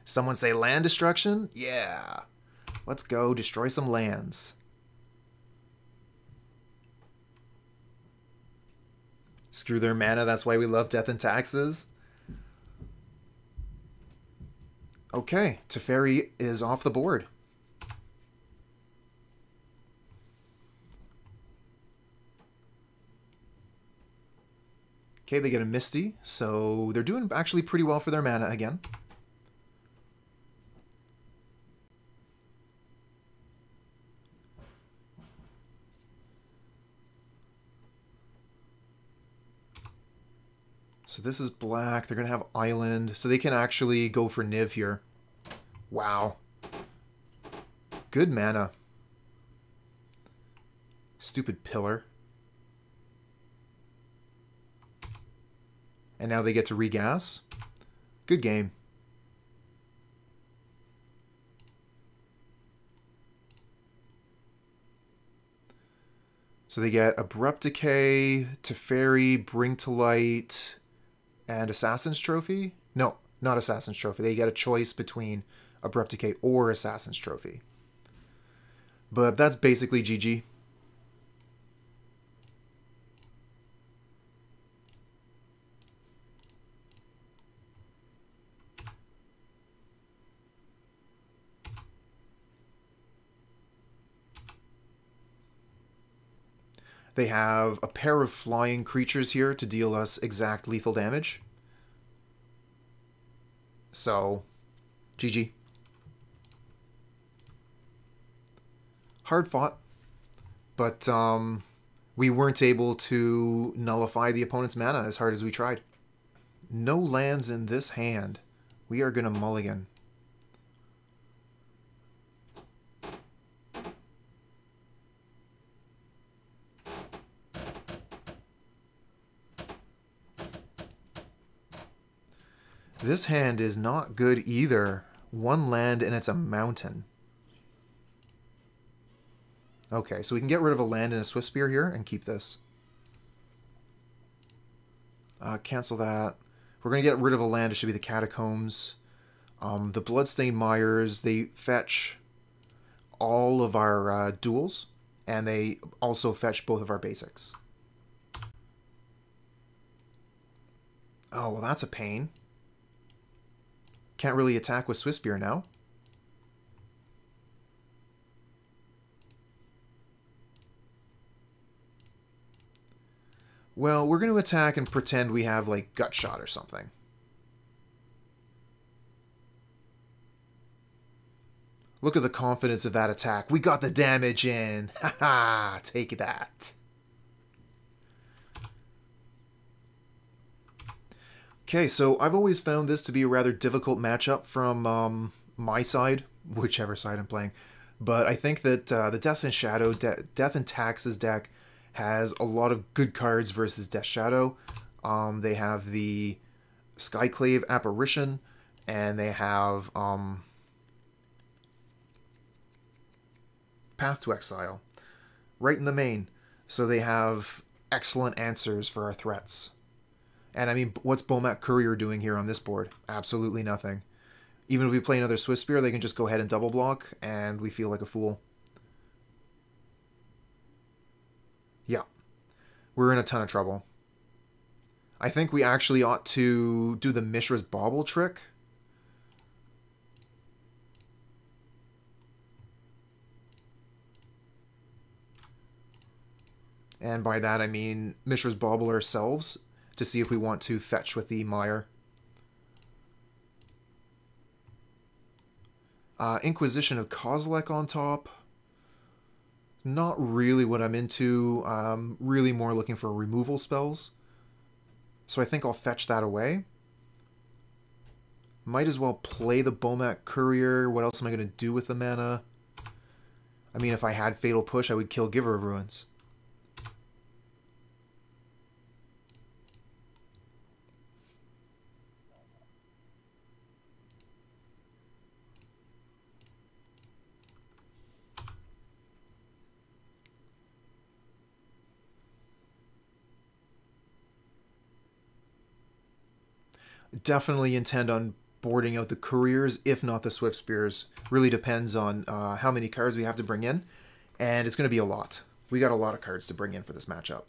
Someone say land destruction? Yeah. Let's go destroy some lands. Screw their mana, that's why we love Death and Taxes. Okay, Teferi is off the board. Okay, they get a Misty, so they're doing actually pretty well for their mana again. So this is black. They're going to have Island, so they can actually go for Niv here. Wow. Good mana. Stupid Pillar. And now they get to regas. Good game. So they get Abrupt Decay, Teferi, Bring to Light, and Assassin's Trophy? No, not Assassin's Trophy. They get a choice between Abrupt Decay or Assassin's Trophy. But that's basically GG. They have a pair of flying creatures here to deal us exact lethal damage. So, GG. Hard fought, but we weren't able to nullify the opponent's mana as hard as we tried. No lands in this hand. We are going to mulligan. This hand is not good either. One land and it's a mountain. Okay, so we can get rid of a land and a Swiftspear here and keep this. Cancel that. We're going to get rid of a land. It should be the Catacombs. The Bloodstained Mires, they fetch all of our duels, and they also fetch both of our basics. Oh, well, that's a pain. Can't really attack with Swiftspear now. Well, we're going to attack and pretend we have, like, Gut Shot or something. Look at the confidence of that attack. We got the damage in. Haha, take that. Okay, so I've always found this to be a rather difficult matchup from my side, whichever side I'm playing. But I think that the Death and Shadow, Death and Taxes deck has a lot of good cards versus Death Shadow. They have the Skyclave Apparition, and they have Path to Exile, right in the main. So they have excellent answers for our threats. And I mean, what's Bomat Courier doing here on this board? Absolutely nothing. Even if we play another Swiftspear, they can just go ahead and double block, and we feel like a fool. Yeah. We're in a ton of trouble. I think we actually ought to do the Mishra's Bauble trick. And by that I mean Mishra's Bauble ourselves, to see if we want to fetch with the Mire. Inquisition of Kozilek on top. Not really what I'm into. Really more looking for removal spells. So I think I'll fetch that away. Might as well play the Bomat Courier. What else am I going to do with the mana? I mean, if I had Fatal Push, I would kill Giver of Ruins. Definitely intend on boarding out the Couriers, if not the Swiftspears. Really depends on how many cards we have to bring in, and it's going to be a lot. We got a lot of cards to bring in for this matchup.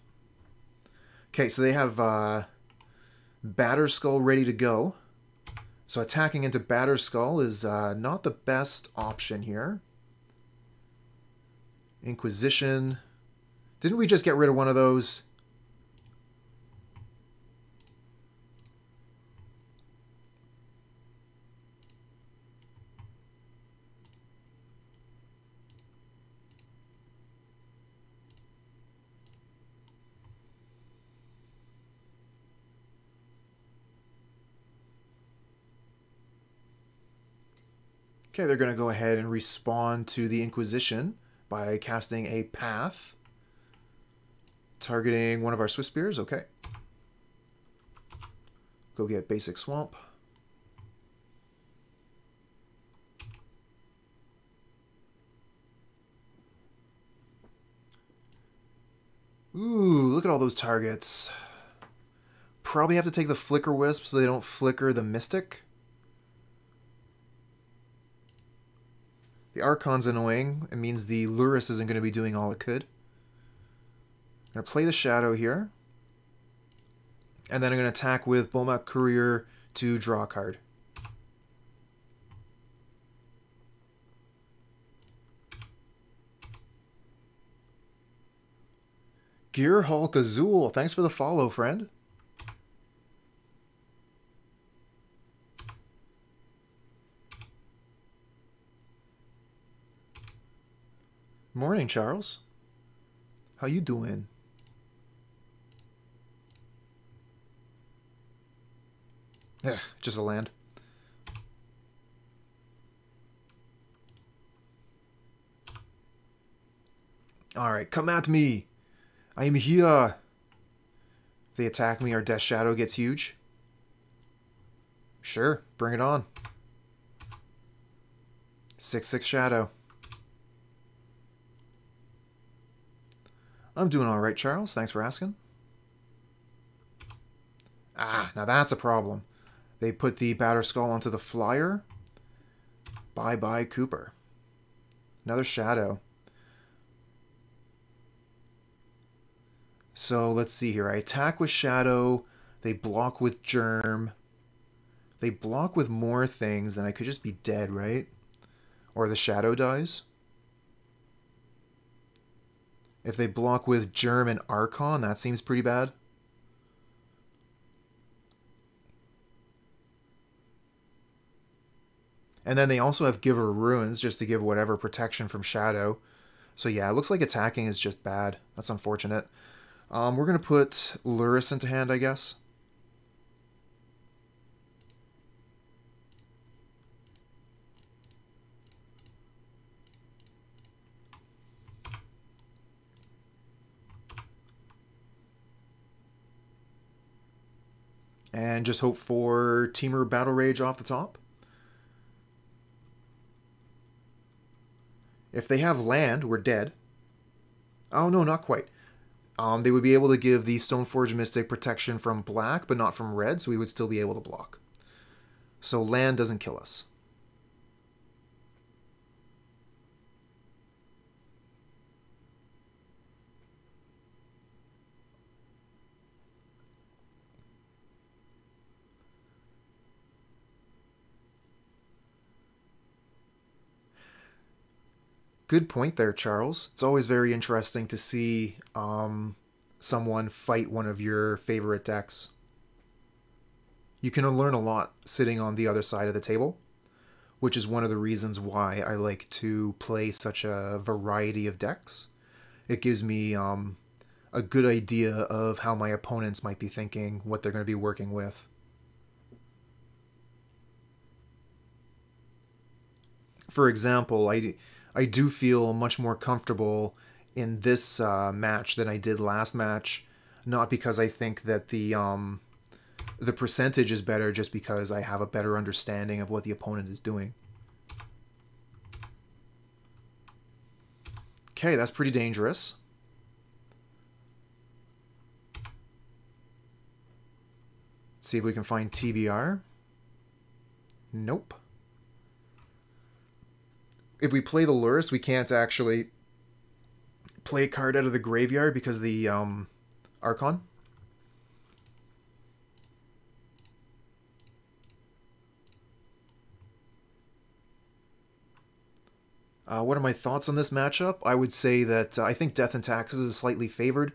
Okay, so they have Batterskull ready to go. So attacking into Batterskull is not the best option here. Inquisition. Didn't we just get rid of one of those? Okay, they're going to go ahead and respond to the Inquisition by casting a Path. Targeting one of our Swiftspears, okay. Go get basic Swamp. Ooh, look at all those targets. Probably have to take the Flicker Wisp so they don't flicker the Mystic. The Archon's annoying. It means the Lurrus isn't going to be doing all it could. I'm going to play the Shadow here. And then I'm going to attack with Bomat Courier to draw a card. Gear Hulk Azul, thanks for the follow, friend. Morning, Charles. How you doing? Yeah, just a land. Alright, come at me. I am here. If they attack me, our Death Shadow gets huge. Sure, bring it on. 6/6 Shadow. I'm doing alright, Charles. Thanks for asking. Ah, now that's a problem. They put the Batterskull onto the flyer. Bye-bye, Cooper. Another Shadow. So, let's see here. I attack with Shadow. They block with Germ. They block with more things, then I could just be dead, right? Or the Shadow dies. If they block with Germ and Archon, that seems pretty bad. And then they also have Giver of Ruins, just to give whatever protection from Shadow. So yeah, it looks like attacking is just bad. That's unfortunate. We're going to put Lurrus into hand, I guess. And just hope for Temur Battle Rage off the top. If they have land, we're dead. Oh, no, not quite. They would be able to give the Stoneforge Mystic protection from black, but not from red, so we would still be able to block. So land doesn't kill us. Good point there, Charles. It's always very interesting to see someone fight one of your favorite decks. You can learn a lot sitting on the other side of the table, which is one of the reasons why I like to play such a variety of decks. It gives me a good idea of how my opponents might be thinking, what they're going to be working with. For example, I do feel much more comfortable in this match than I did last match. Not because I think that the percentage is better, just because I have a better understanding of what the opponent is doing. Okay, that's pretty dangerous. Let's see if we can find TBR. Nope. If we play the Lurrus, we can't actually play a card out of the graveyard because of the Archon. What are my thoughts on this matchup? I would say that I think Death and Taxes is slightly favored.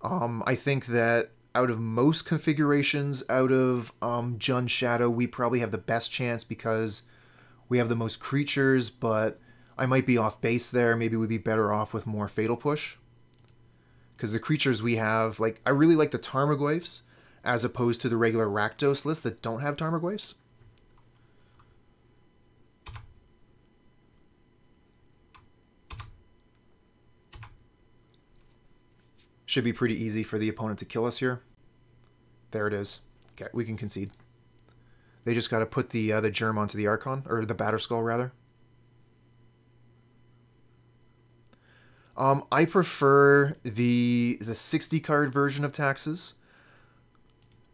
I think that out of most configurations, out of Jund Shadow, we probably have the best chance because we have the most creatures, but I might be off base there. Maybe we'd be better off with more Fatal Push. Because the creatures we have, like, I really like the Tarmogoyfs as opposed to the regular Rakdos list that don't have Tarmogoyfs. Should be pretty easy for the opponent to kill us here. There it is. Okay, we can concede. They just got to put the Germ onto the Archon, or the Batterskull, rather. I prefer the 60-card version of Taxes.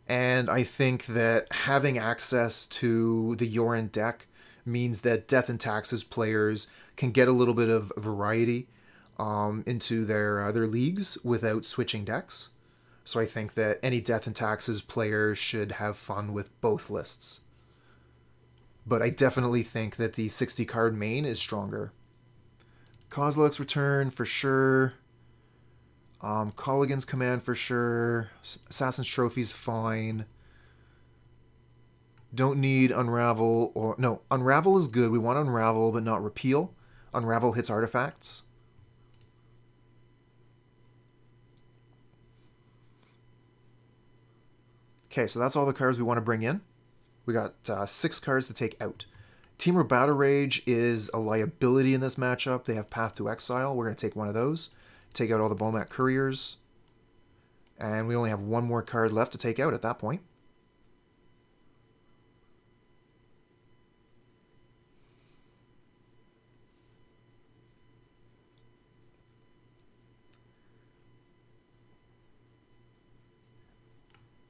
And I think that having access to the Yorin deck means that Death and Taxes players can get a little bit of variety into their leagues without switching decks. So I think that any Death and Taxes player should have fun with both lists. But I definitely think that the 60-card main is stronger. Kozilek's Return for sure. Kolaghan's Command for sure. Assassin's Trophy's fine. Don't need Unravel or... No, Unravel is good. We want Unravel, but not Repeal. Unravel hits artifacts. Okay, so that's all the cards we want to bring in. We got 6 cards to take out. Temur Battle Rage is a liability in this matchup. They have Path to Exile. We're going to take one of those. Take out all the Bomat Couriers. And we only have one more card left to take out at that point.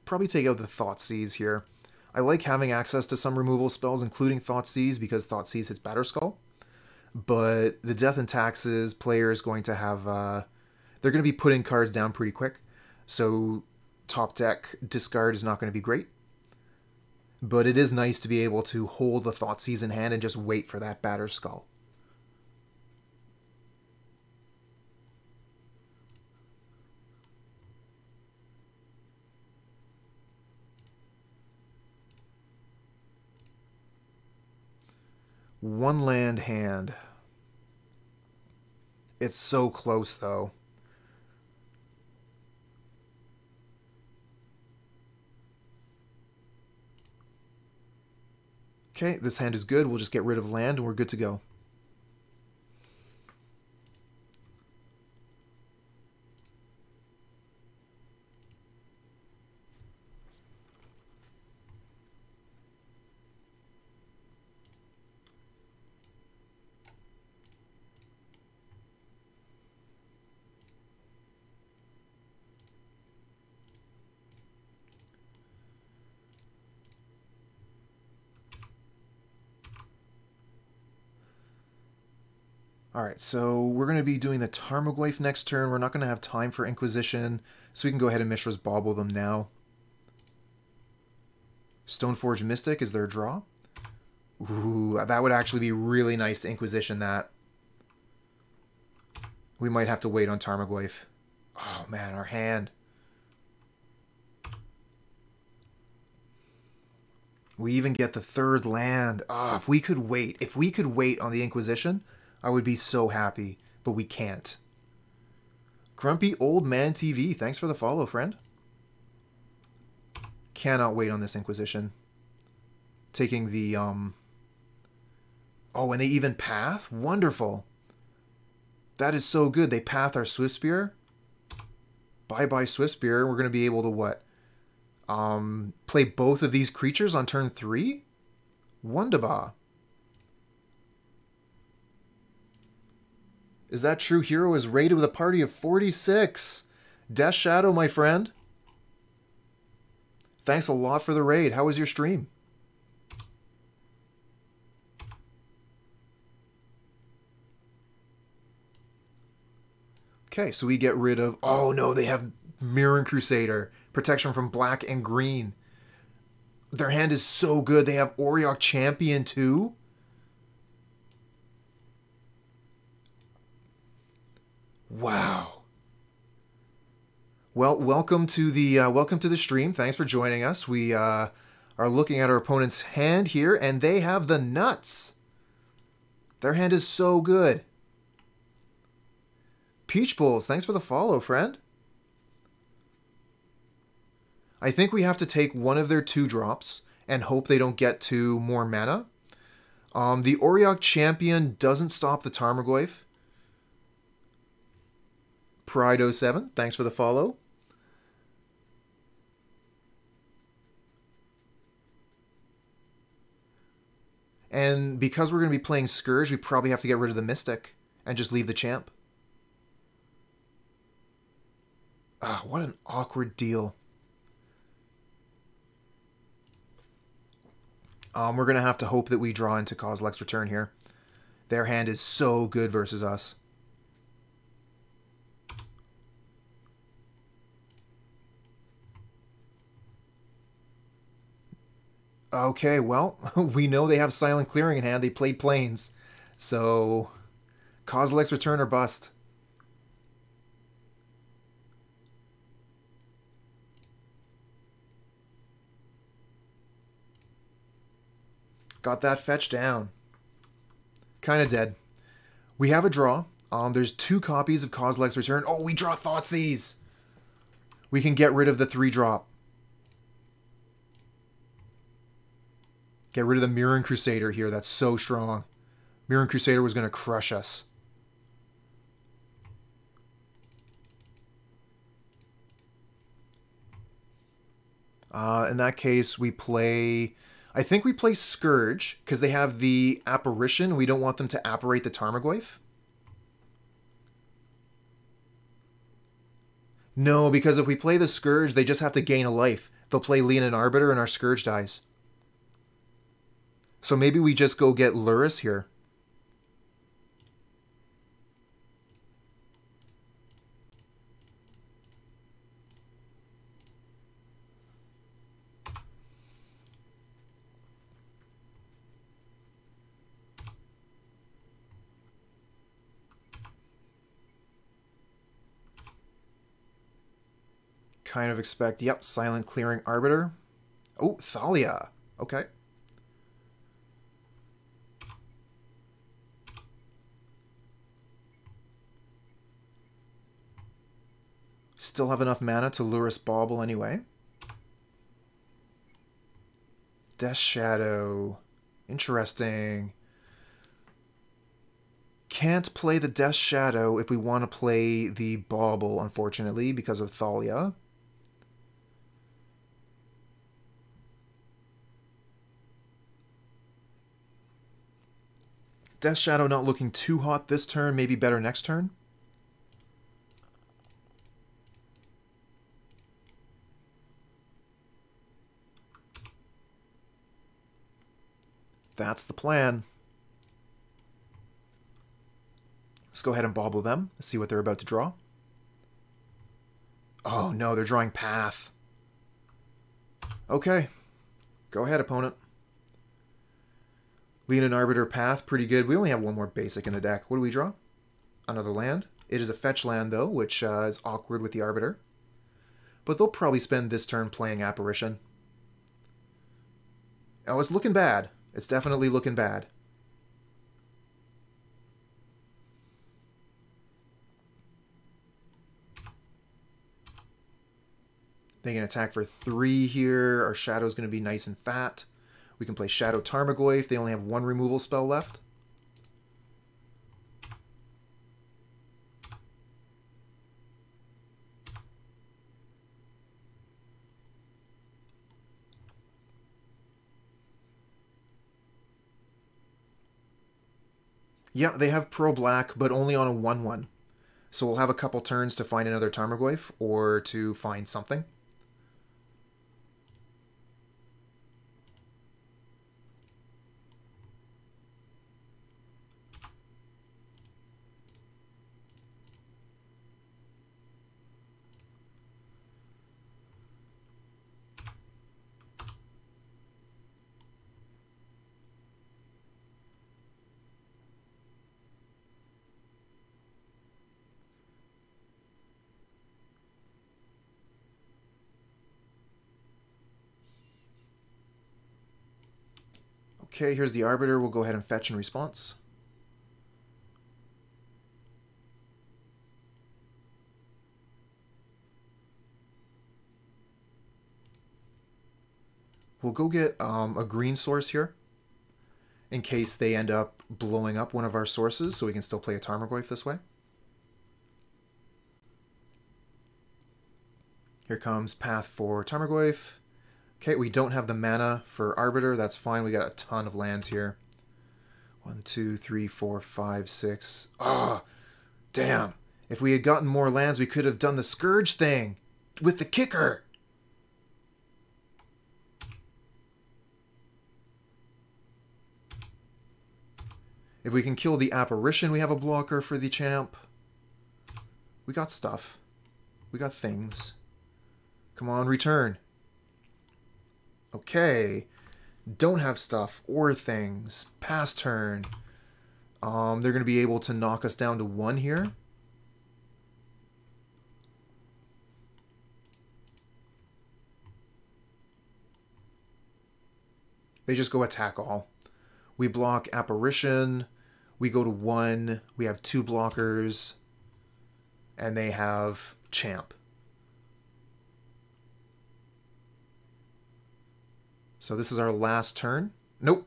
probably take out the Thoughtseize here. I like having access to some removal spells, including Thoughtseize, because Thoughtseize hits Batterskull. But the Death and Taxes player is going to have... they're going to be putting cards down pretty quick. So top deck discard is not going to be great. But it is nice to be able to hold the Thoughtseize in hand and just wait for that Batterskull. One land hand. It's so close, though. Okay, this hand is good. We'll just get rid of land and we're good to go. Alright, so we're going to be doing the Tarmogoyf next turn. We're not going to have time for Inquisition, so we can go ahead and Mishra's Bauble them now. Stoneforge Mystic is their draw. Ooh, that would actually be really nice to Inquisition that. We might have to wait on Tarmogoyf. Oh man, our hand. We even get the third land. Ah, if we could wait on the Inquisition, I would be so happy, but we can't. Grumpy Old Man TV, thanks for the follow, friend. Cannot wait on this Inquisition. Taking the, Oh, and they even path? Wonderful. That is so good. They path our Swiftspear. Bye-bye Swiftspear. We're going to be able to what? Play both of these creatures on turn 3? Wunderbar. Is that true? Hero is raided with a party of 46. Death Shadow, my friend. Thanks a lot for the raid. How was your stream? Okay, so we get rid of... Oh no, they have Mirror Crusader. Protection from black and green. Their hand is so good. They have Auriok Champion too. Wow. Well, welcome to the stream. Thanks for joining us. We are looking at our opponent's hand here, and they have the nuts. Their hand is so good. Peach Bulls, thanks for the follow, friend. I think we have to take one of their 2-drops and hope they don't get to more mana. The Auriok Champion doesn't stop the Tarmogoyf. Pride07, thanks for the follow. And because we're going to be playing Scourge, we probably have to get rid of the Mystic and just leave the Champ. Ah, what an awkward deal. We're going to have to hope that we draw into Kozilek's Return here. Their hand is so good versus us. Okay, well, we know they have Silent Clearing in hand. They played Plains. So, Kozilek's Return or bust. Got that fetch down. Kind of dead. We have a draw. There's 2 copies of Kozilek's Return. Oh, we draw Thoughtseize. We can get rid of the 3-drop. Get rid of the Mirror Crusader here. That's so strong. Mirror Crusader was going to crush us. In that case, we play... I think we play Scourge, because they have the Apparition. We don't want them to apparate the Tarmogoyf. No, because if we play the Scourge, they just have to gain a life. They'll play Leonin Arbiter and our Scourge dies. So maybe we just go get Lurrus here. Kind of expect, yep, Silent Clearing Arbiter. Oh, Thalia. Okay. Still have enough mana to Lurrus Bauble anyway. Death Shadow. Interesting. Can't play the Death Shadow if we want to play the Bauble, unfortunately, because of Thalia. Death Shadow not looking too hot this turn, maybe better next turn. That's the plan. Let's go ahead and bauble them. Let's see what they're about to draw. Oh no, they're drawing Path. Okay. Go ahead, opponent. Leonin Arbiter, Path, pretty good. We only have one more basic in the deck. What do we draw? Another land. It is a fetch land, though, which is awkward with the Arbiter. But they'll probably spend this turn playing Apparition. Oh, it's looking bad. It's definitely looking bad. They can attack for 3 here. Our Shadow's going to be nice and fat. We can play Shadow Tarmogoyf. They only have 1 removal spell left. Yeah, they have Pearl Black, but only on a 1/1. So we'll have a couple turns to find another Tarmogoyf or to find something. Okay, here's the Arbiter. We'll go ahead and fetch in response. We'll go get a green source here in case they end up blowing up one of our sources, so we can still play a Tarmogoyf this way. Here comes Path for Tarmogoyf. Okay, we don't have the mana for Arbiter. That's fine. We got a ton of lands here. 1, 2, 3, 4, 5, 6. Oh, damn. If we had gotten more lands, we could have done the Scourge thing with the kicker. If we can kill the Apparition, we have a blocker for the champ. We got stuff. We got things. Come on, return. Okay. Don't have stuff or things. Pass turn. They're going to be able to knock us down to 1 here. They just go attack all. We block Apparition. We go to 1. We have 2 blockers. And they have Champ. So this is our last turn. Nope.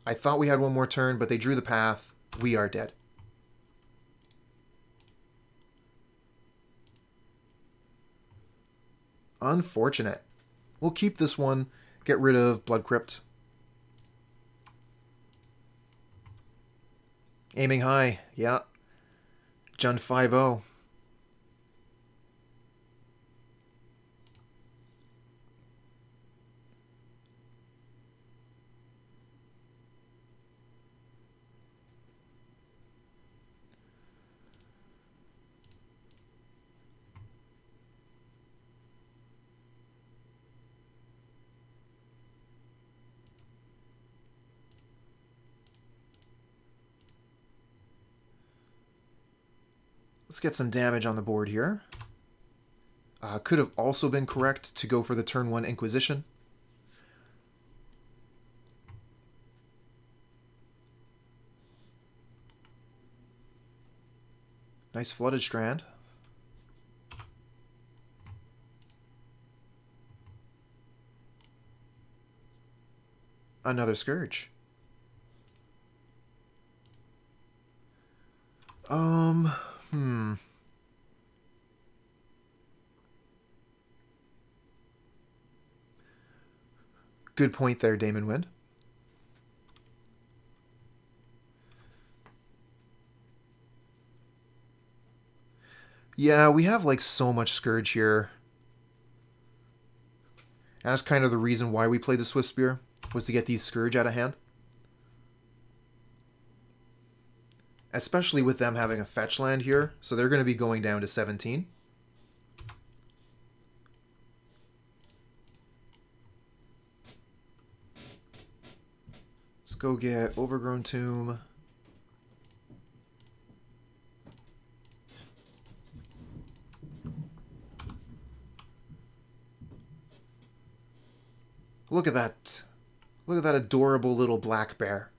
I thought we had one more turn, but they drew the path. We are dead. Unfortunate. We'll keep this one. Get rid of Blood Crypt. Aiming high. Yeah. Jund 5-0. Let's get some damage on the board here. Could have also been correct to go for the turn 1 Inquisition. Nice Flooded Strand. Another Scourge. Good point there, Damon Wind. Yeah, we have like so much Scourge here. And that's kind of the reason why we played the Swiftspear, was to get these Scourge out of hand. Especially with them having a fetch land here, so they're going to be going down to 17. Let's go get Overgrown Tomb. Look at that. Look at that adorable little black bear.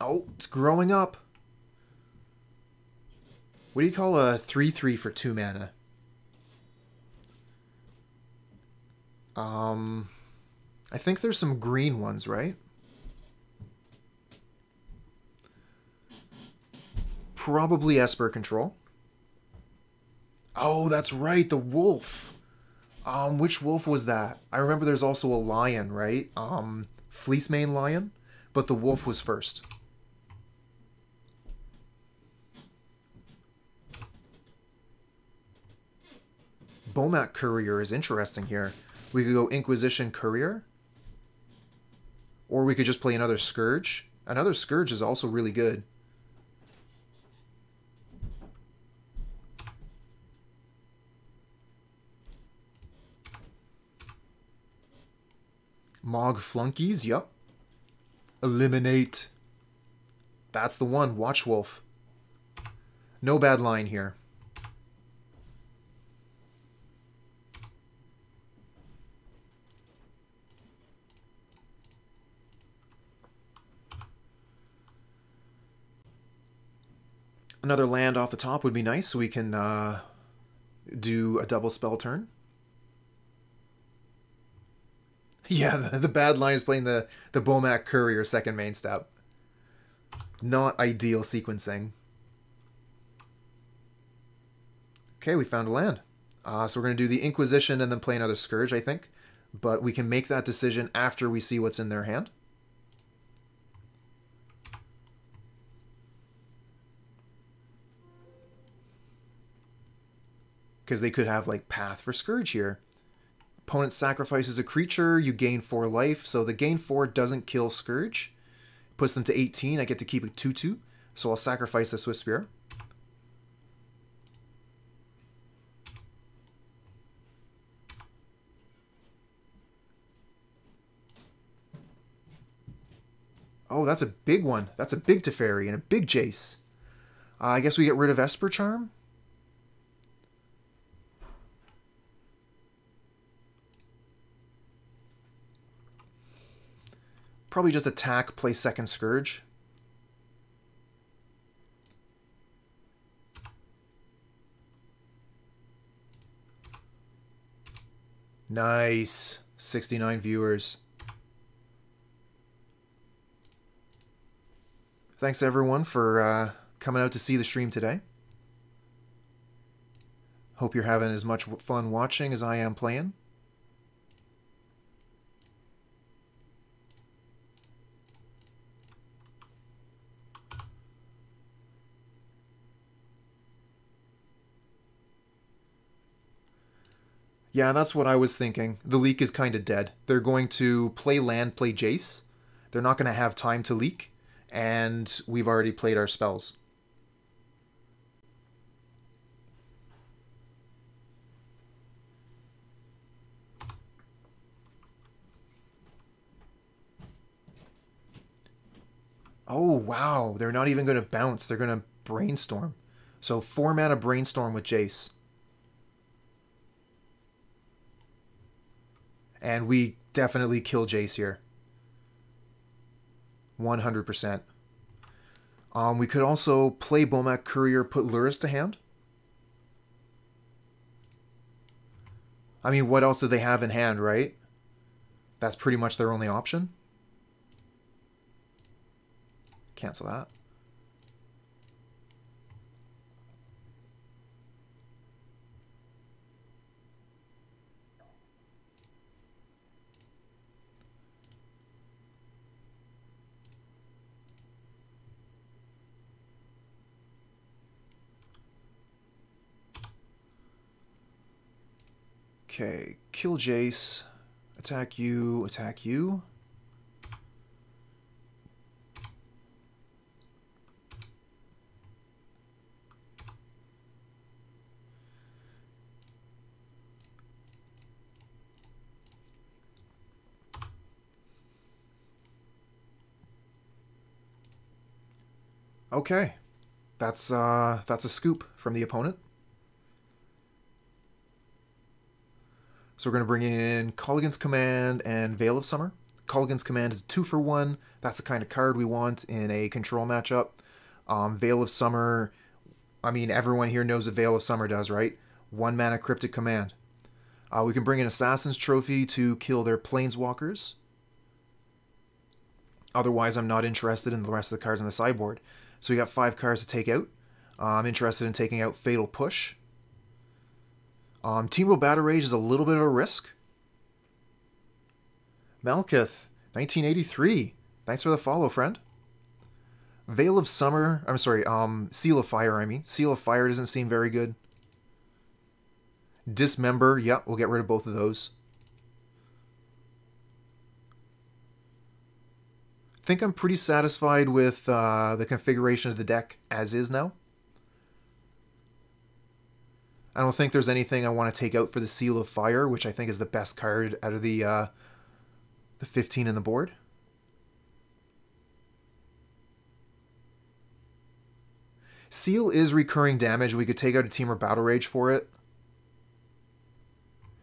Oh, it's growing up. What do you call a 3/3 for 2 mana? I think there's some green ones, right? Probably Esper control. Oh, that's right, the wolf. Which wolf was that? I remember there's also a lion, right? Fleecemane lion, but the wolf was first. Bomat Courier is interesting here. We could go Inquisition Courier. Or we could just play another Scourge. Another Scourge is also really good. Mog Flunkies, yep. Eliminate. That's the one, Watchwolf. No bad line here. Another land off the top would be nice, so we can do a double spell turn. Yeah, the bad line is playing the Bomat Courier second main step. Not ideal sequencing. Okay, we found a land. So we're going to do the Inquisition and then play another Scourge, I think. But we can make that decision after we see what's in their hand. Because they could have, like, Path for Scourge here. Opponent sacrifices a creature, you gain 4 life, so the gain 4 doesn't kill Scourge. Puts them to 18, I get to keep a 2/2, so I'll sacrifice the Swiftspear. Oh, that's a big one. That's a big Teferi and a big Jace. I guess we get rid of Esper Charm? Probably just attack, play second Scourge. Nice. 69 viewers. Thanks everyone for coming out to see the stream today. Hope you're having as much fun watching as I am playing. Yeah, that's what I was thinking. The leak is kind of dead. They're going to play land, play Jace. They're not going to have time to leak. And we've already played our spells. Oh, wow. They're not even going to bounce. They're going to Brainstorm. So 4 mana Brainstorm with Jace. And we definitely kill Jace here. 100%. We could also play Bomat Courier, put Lurrus to hand. I mean, what else do they have in hand, right? That's pretty much their only option. Cancel that. Okay, kill Jace. Attack you, attack you. Okay, that's a scoop from the opponent. So we're going to bring in Kolaghan's Command and Veil of Summer. Kolaghan's Command is a 2-for-1. That's the kind of card we want in a control matchup. Veil of Summer, I mean, everyone here knows what Veil of Summer does, right? 1 mana Cryptic Command. We can bring in Assassin's Trophy to kill their Planeswalkers. Otherwise, I'm not interested in the rest of the cards on the sideboard. So we got 5 cards to take out. I'm interested in taking out Fatal Push. Temur Battle Rage is a little bit of a risk. Malekith, 1983. Thanks for the follow, friend. Veil of Summer, I'm sorry, Seal of Fire, I mean. Seal of Fire doesn't seem very good. Dismember, yep, we'll get rid of both of those. I think I'm pretty satisfied with the configuration of the deck as is now. I don't think there's anything I want to take out for the Seal of Fire, which I think is the best card out of the 15 in the board. Seal is recurring damage. We could take out a Temur Battle Rage for it.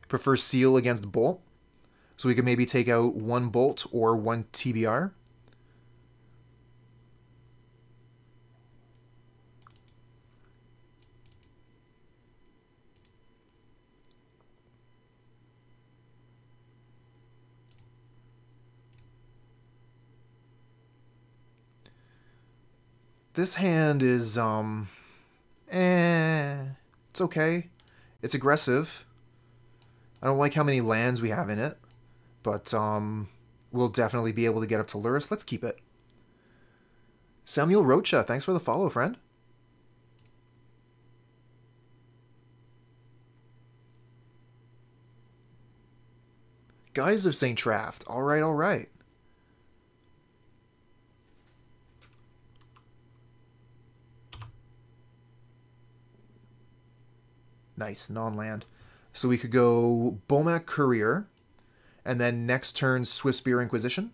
Prefer Seal against Bolt. So we could maybe take out 1 Bolt or 1 TBR. This hand is, it's okay. It's aggressive. I don't like how many lands we have in it, but we'll definitely be able to get up to Lurrus. Let's keep it. Samuel Rocha, thanks for the follow, friend. Guys of St. Traft. All right, all right. Nice, non-land. So we could go Bomat Courier, and then next turn Swiftspear Inquisition.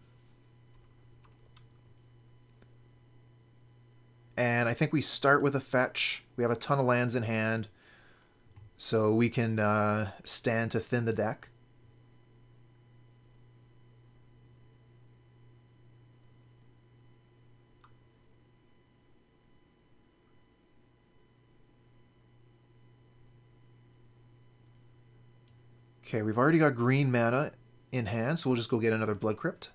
And I think we start with a fetch. We have a ton of lands in hand, so we can stand to thin the deck. Okay, we've already got green mana in hand, so we'll just go get another Blood Crypt.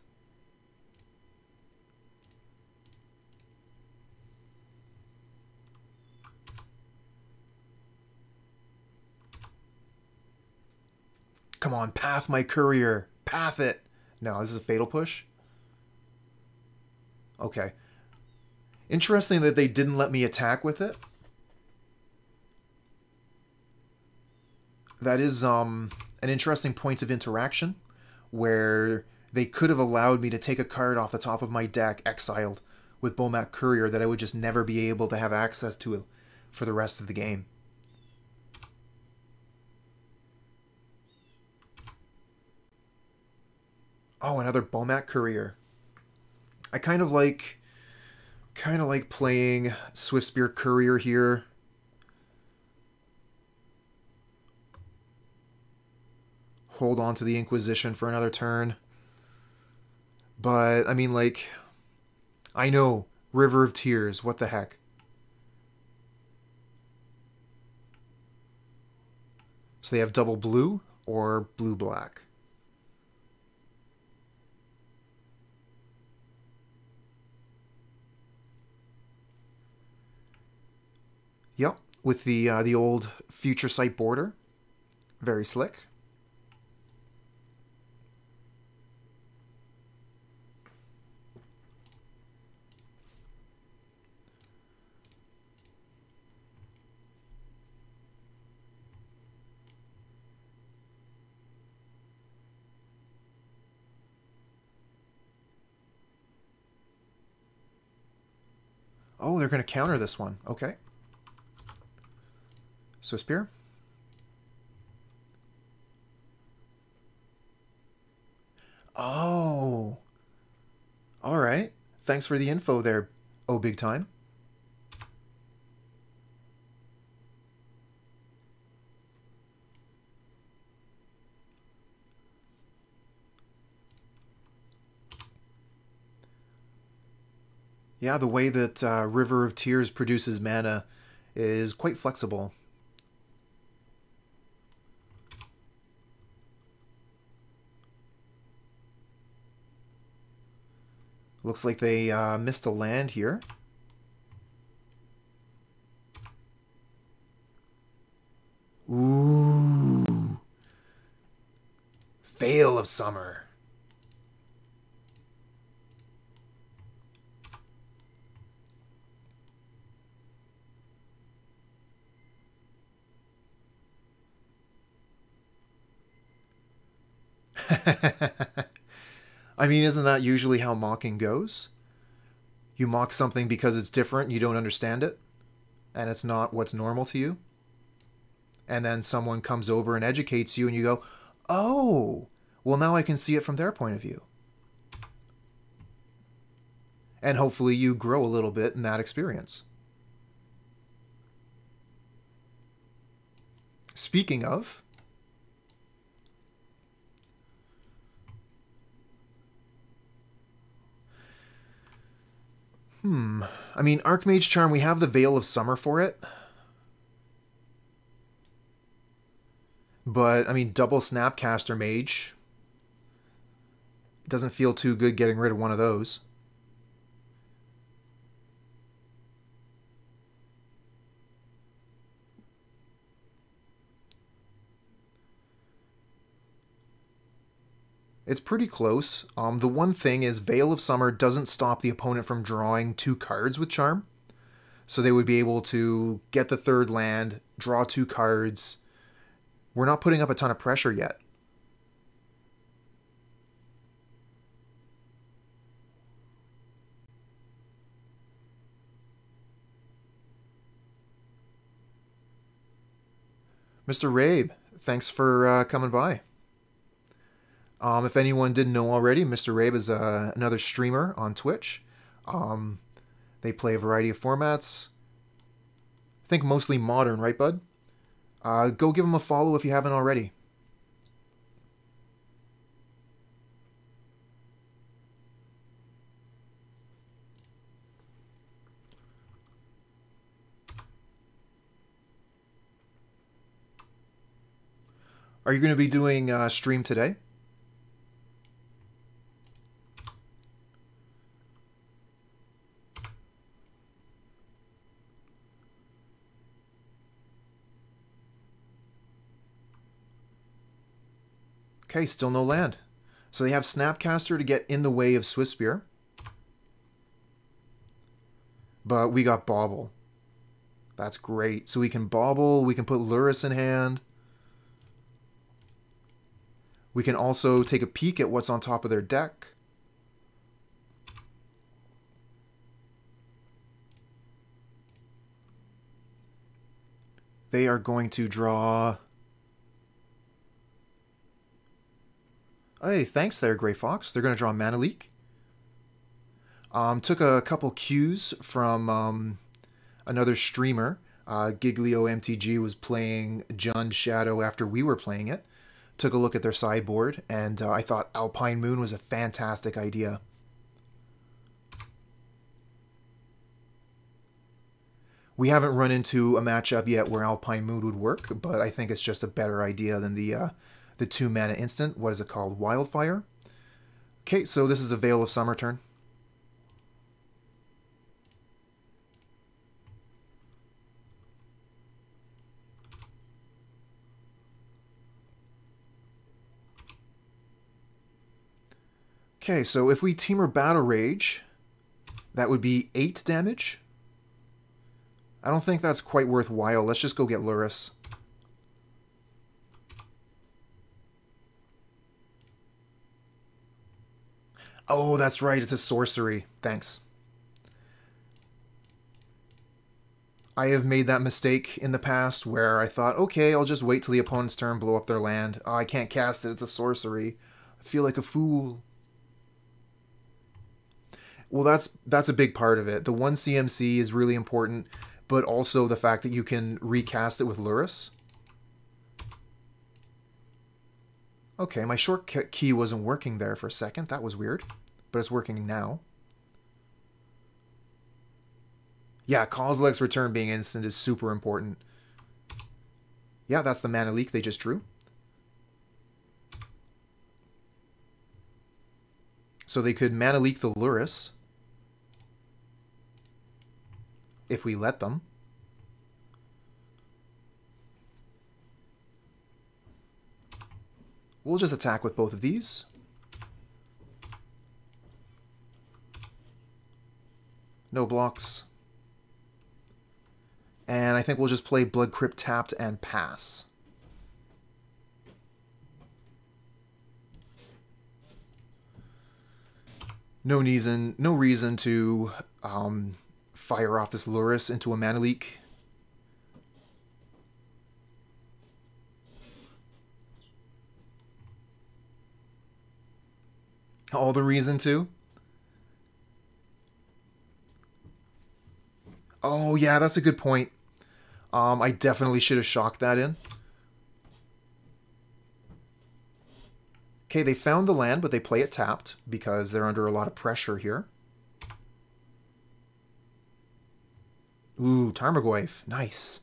Come on, path my courier. Path it. No, this is a Fatal Push. Okay. Interesting that they didn't let me attack with it. That is an interesting point of interaction where they could have allowed me to take a card off the top of my deck exiled with Bomat Courier that I would just never be able to have access to for the rest of the game. Oh, another Bomat Courier. I kind of like Kind of like playing Swiftspear Courier here. Hold on to the Inquisition for another turn. But, I mean, like, I know, River of Tears, what the heck. So they have double blue or blue-black. Yep, with the old Future Sight border. Very slick. Oh, they're going to counter this one. Okay. Swiftspear. Oh. All right. Thanks for the info there, oh big time. Yeah, the way that River of Tears produces mana is quite flexible. Looks like they missed a land here. Ooh. Veil of Summer. I mean, isn't that usually how mocking goes? You mock something because it's different, you don't understand it, and it's not what's normal to you. And then someone comes over and educates you, and you go, oh, well, now I can see it from their point of view. And hopefully you grow a little bit in that experience. Speaking of... I mean, Archmage Charm, we have the Veil of Summer for it. But, I mean, double Snapcaster Mage. Doesn't feel too good getting rid of one of those. It's pretty close. The one thing is Veil of Summer doesn't stop the opponent from drawing 2 cards with Charm. So they would be able to get the 3rd land, draw 2 cards. We're not putting up a ton of pressure yet. Mr. Rabe, thanks for coming by. If anyone didn't know already, Mr. Rabe is another streamer on Twitch. They play a variety of formats. I think mostly modern, right, bud? Go give him a follow if you haven't already. Are you going to be doing stream today? Okay, still no land. So they have Snapcaster to get in the way of Swiftspear. But we got Bauble. That's great. So we can Bauble, we can put Lurrus in hand. We can also take a peek at what's on top of their deck. They are going to draw... Hey, thanks there, Grey Fox. They're going to draw Mana Leak. Took a couple cues from another streamer. Giglio MTG was playing Jund Shadow after we were playing it. Took a look at their sideboard, and I thought Alpine Moon was a fantastic idea. We haven't run into a matchup yet where Alpine Moon would work, but I think it's just a better idea than the 2-mana instant. What is it called? Wildfire? Okay, so this is a Veil of Summer turn. Okay, so if we Temur Battle Rage, that would be 8 damage. I don't think that's quite worthwhile. Let's just go get Lurrus. Oh, that's right. It's a sorcery. Thanks. I have made that mistake in the past where I thought, okay, I'll just wait till the opponent's turn, blow up their land. Oh, I can't cast it. It's a sorcery. I feel like a fool. Well, that's a big part of it. The 1 CMC is really important, but also the fact that you can recast it with Lurrus. Okay, my short key wasn't working there for a second. That was weird, but it's working now. Yeah, Kozilek's return being instant is super important. Yeah, that's the mana leak they just drew. So they could mana leak the Lurrus if we let them. We'll just attack with both of these. No blocks. And I think we'll just play Blood Crypt tapped and pass. No reason to fire off this Lurrus into a mana leak. All the reason to. Oh yeah, that's a good point. I definitely should have shocked that in. Okay, they found the land, but they play it tapped because they're under a lot of pressure here. Ooh, Tarmogoyf. Nice.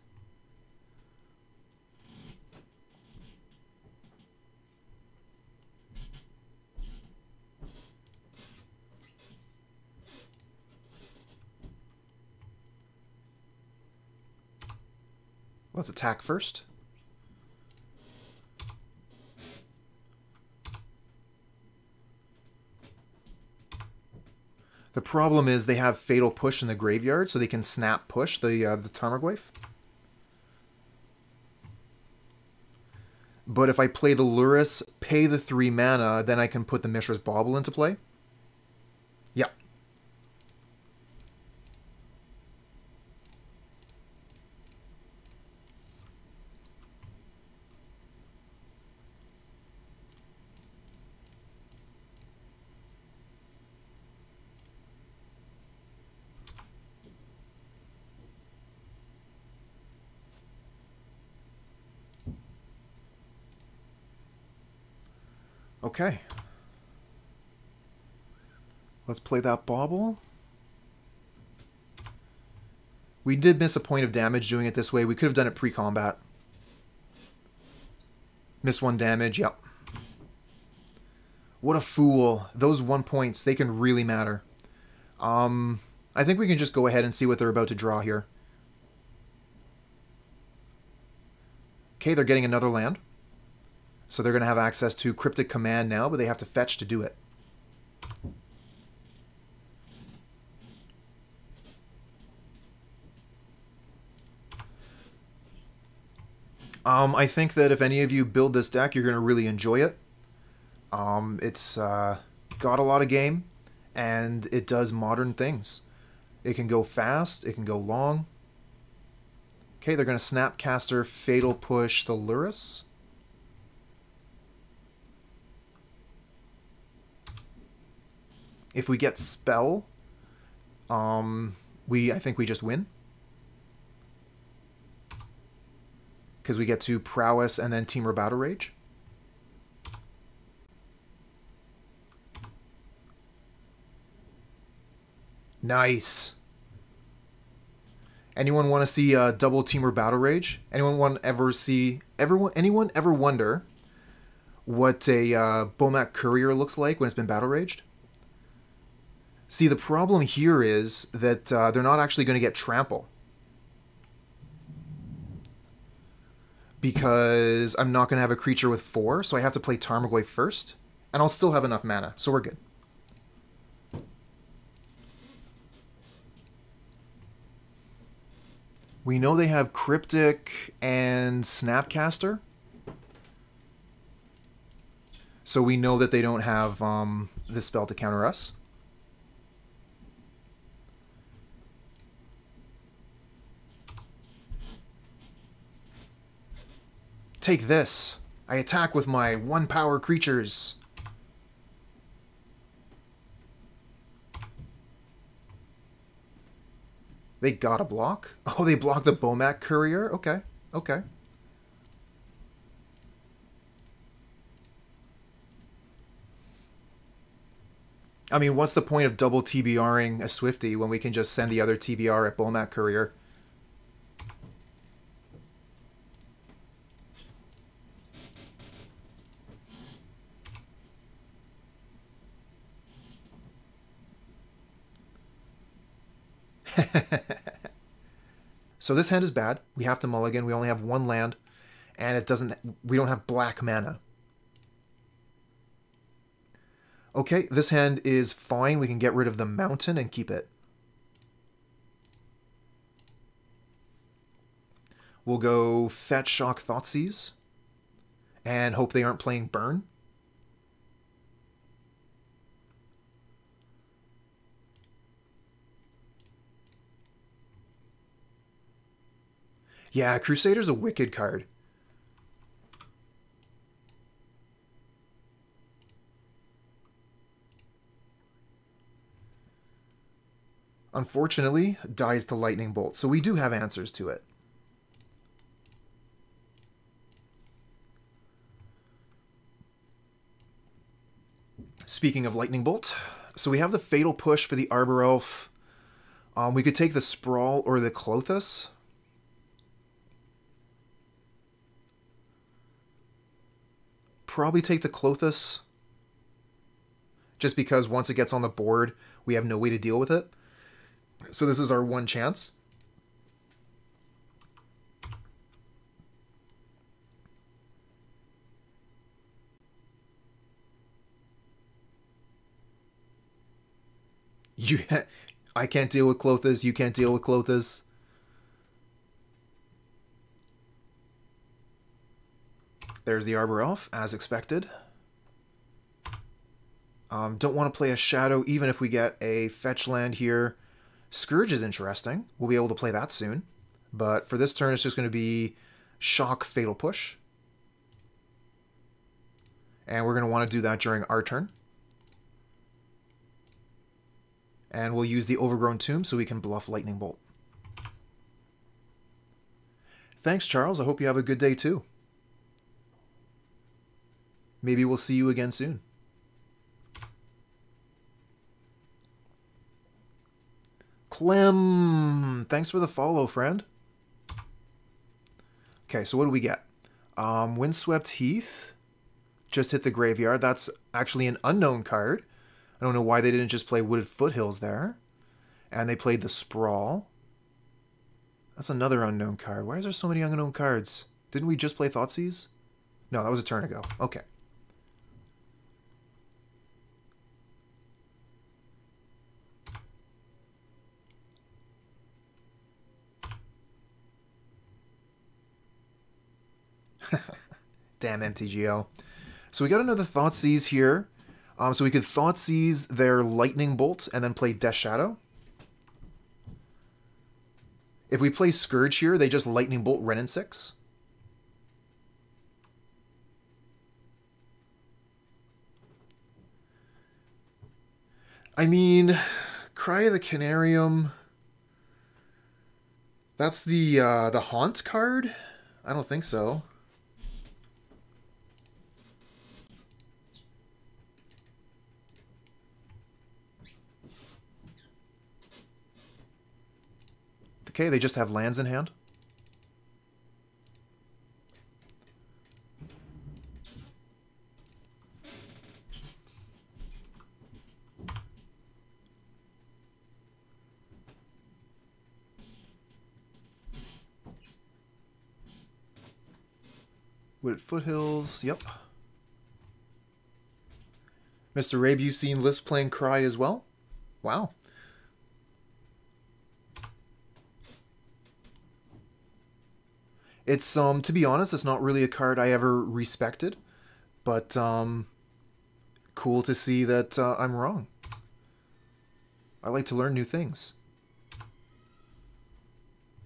Let's attack first. The problem is they have Fatal Push in the graveyard, so they can snap push the Tarmogoyf. But if I play the Lurrus, pay the 3 mana, then I can put the Mishra's Bauble into play. Yeah. Okay. Let's play that Bauble. We did miss a point of damage doing it this way. We could have done it pre-combat. Miss 1 damage, yep. What a fool. Those 1 points, they can really matter. I think we can just go ahead and see what they're about to draw here. Okay, they're getting another land. So they're going to have access to Cryptic Command now, but they have to fetch to do it. I think that if any of you build this deck, you're going to really enjoy it. It's got a lot of game, and it does modern things. It can go fast, it can go long. Okay, they're going to Snapcaster Fatal Push the Lurrus. If we get Spell, I think we just win. Because we get to Prowess and then Temur Battle Rage. Nice. Anyone want to see double Temur Battle Rage? Anyone ever wonder what a Bomat Courier looks like when it's been Battle Raged? See, the problem here is that they're not actually going to get Trample. Because I'm not going to have a creature with 4, so I have to play Tarmogoyf first. And I'll still have enough mana, so we're good. We know they have Cryptic and Snapcaster. So we know that they don't have this spell to counter us. Take this. I attack with my 1-power creatures. They got a block? Oh, they blocked the Bomat Courier? Okay, okay. I mean, what's the point of double TBRing a Swifty when we can just send the other TBR at Bomat Courier? So this hand is bad. We have to mulligan. We only have 1 land, and we don't have black mana. Okay, this hand is fine. We can get rid of the mountain and keep it. We'll go fetch Shock Thoughtseize and hope they aren't playing Burn. Yeah, Crusader's a wicked card. Unfortunately, dies to Lightning Bolt, so we do have answers to it. Speaking of Lightning Bolt, so we have the Fatal Push for the Arbor Elf. We could take the Sprawl or the Klothys. Probably take the Klothys, just because once it gets on the board, we have no way to deal with it. So this is our one chance. I can't deal with Klothys, you can't deal with Klothys. There's the Arbor Elf, as expected. Don't want to play a Shadow, even if we get a fetch land here. Scourge is interesting. We'll be able to play that soon. But for this turn, it's just going to be Shock Fatal Push. And we're going to want to do that during our turn. And we'll use the Overgrown Tomb so we can bluff Lightning Bolt. Thanks, Charles. I hope you have a good day, too. Maybe we'll see you again soon. Clem, thanks for the follow, friend. Okay, so what do we get? Windswept Heath just hit the graveyard. That's actually an unknown card. I don't know why they didn't just play Wooded Foothills there. And they played the Sprawl. That's another unknown card. Why is there so many unknown cards? Didn't we just play Thoughtseize? No, that was a turn ago. Okay. Damn MTGO. So we got another Thoughtseize here. So we could Thoughtseize their Lightning Bolt and then play Death Shadow. If we play Scourge here, they just Lightning Bolt Wrenn and 6. I mean, Cry of the Canarium. That's the Haunt card? I don't think so. Okay, they just have lands in hand. Wooded Foothills, yep. Mr. Rabe, you've seen List playing Cry as well? Wow. It's, to be honest, it's not really a card I ever respected, but, cool to see that I'm wrong. I like to learn new things.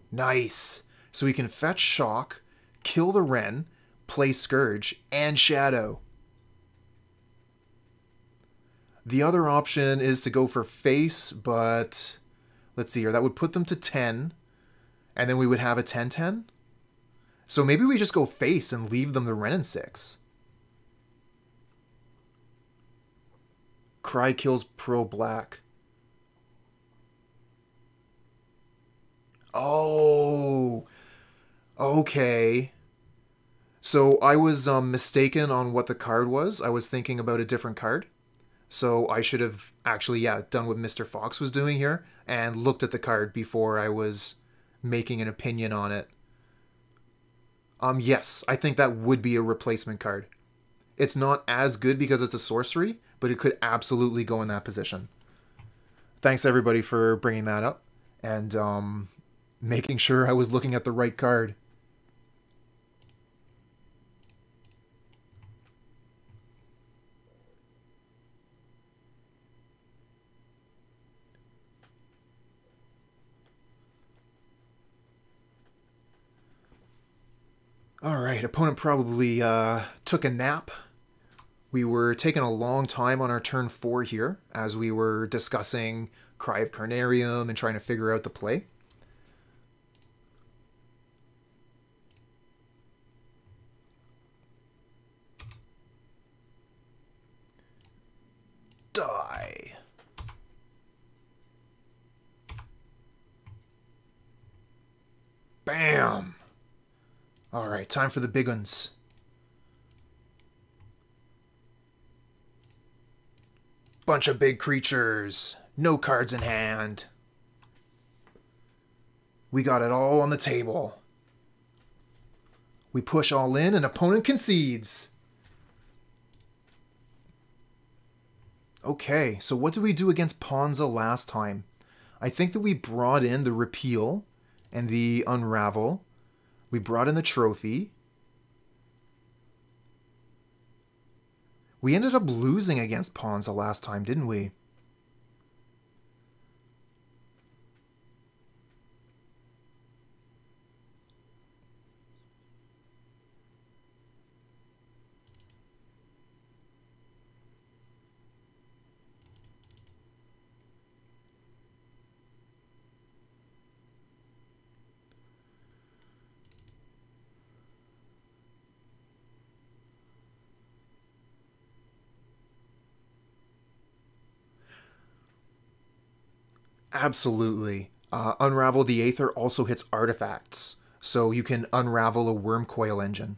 Nice! So we can fetch Shock, kill the Wrenn, play Scourge, and Shadow. The other option is to go for Face, but let's see here. That would put them to 10, and then we would have a 10-10. So maybe we just go Face and leave them the Wrenn in 6. Cry kills pro-black. Oh, okay. So I was mistaken on what the card was. I was thinking about a different card. So I should have actually, yeah, done what Mr. Fox was doing here and looked at the card before I was making an opinion on it. Yes, I think that would be a replacement card. It's not as good because it's a sorcery, but it could absolutely go in that position. Thanks everybody for bringing that up and making sure I was looking at the right card. Alright, opponent probably took a nap. We were taking a long time on our turn 4 here as we were discussing Cry of Carnarium and trying to figure out the play. Die. Bam! Alright, time for the big ones. Bunch of big creatures. No cards in hand. We got it all on the table. We push all in and opponent concedes. Okay, so what did we do against Ponza last time? I think that we brought in the Repeal and the Unravel. We brought in the Trophy. We ended up losing against Ponza last time, didn't we? Absolutely. Unravel the Aether also hits artifacts, so you can unravel a Worm Coil engine.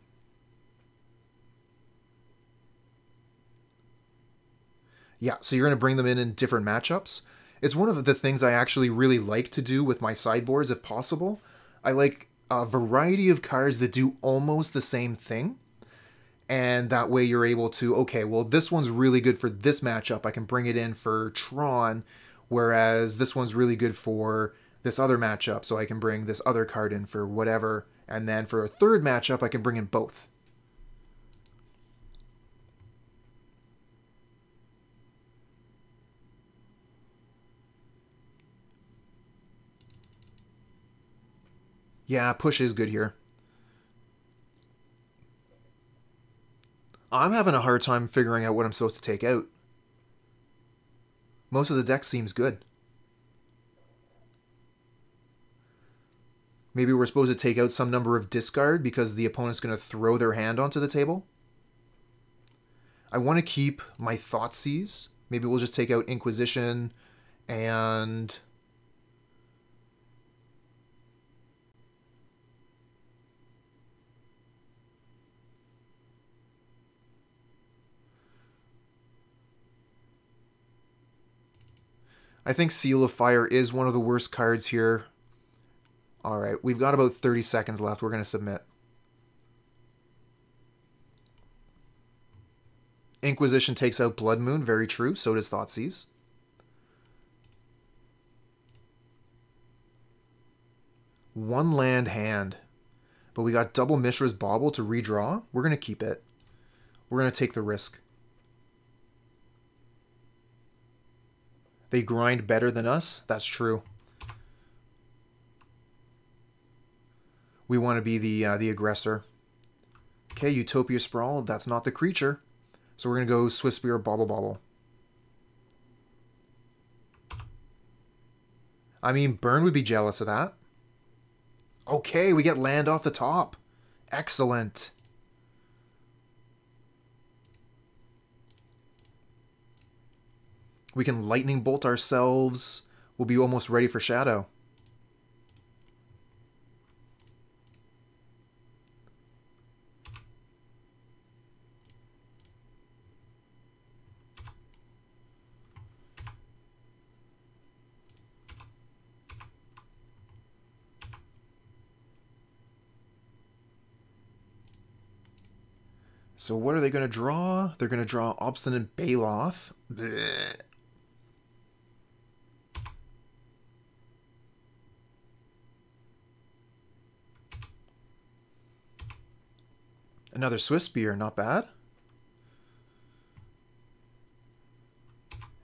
Yeah, so you're going to bring them in different matchups. It's one of the things I actually really like to do with my sideboards if possible. I like a variety of cards that do almost the same thing. And that way you're able to, okay, well, this one's really good for this matchup. I can bring it in for Tron, whereas this one's really good for this other matchup, so I can bring this other card in for whatever. And then for a third matchup, I can bring in both. Yeah, push is good here. I'm having a hard time figuring out what I'm supposed to take out. Most of the deck seems good. Maybe we're supposed to take out some number of discard because the opponent's going to throw their hand onto the table. I want to keep my Thoughtseize. Maybe we'll just take out Inquisition and... I think Seal of Fire is one of the worst cards here. Alright, we've got about 30 seconds left. We're going to submit. Inquisition takes out Blood Moon. Very true. So does Thoughtseize. One land hand. But we got double Mishra's Bauble to redraw. We're going to keep it. We're going to take the risk. They grind better than us. That's true. We want to be the aggressor. Okay, Utopia Sprawl. That's not the creature. So we're going to go Swiftspear, Bauble. I mean, Burn would be jealous of that. Okay, we get land off the top. Excellent. We can Lightning Bolt ourselves. We'll be almost ready for Shadow. So what are they going to draw? They're going to draw Obstinate Baloth. Blech. Another Swiftspear, not bad.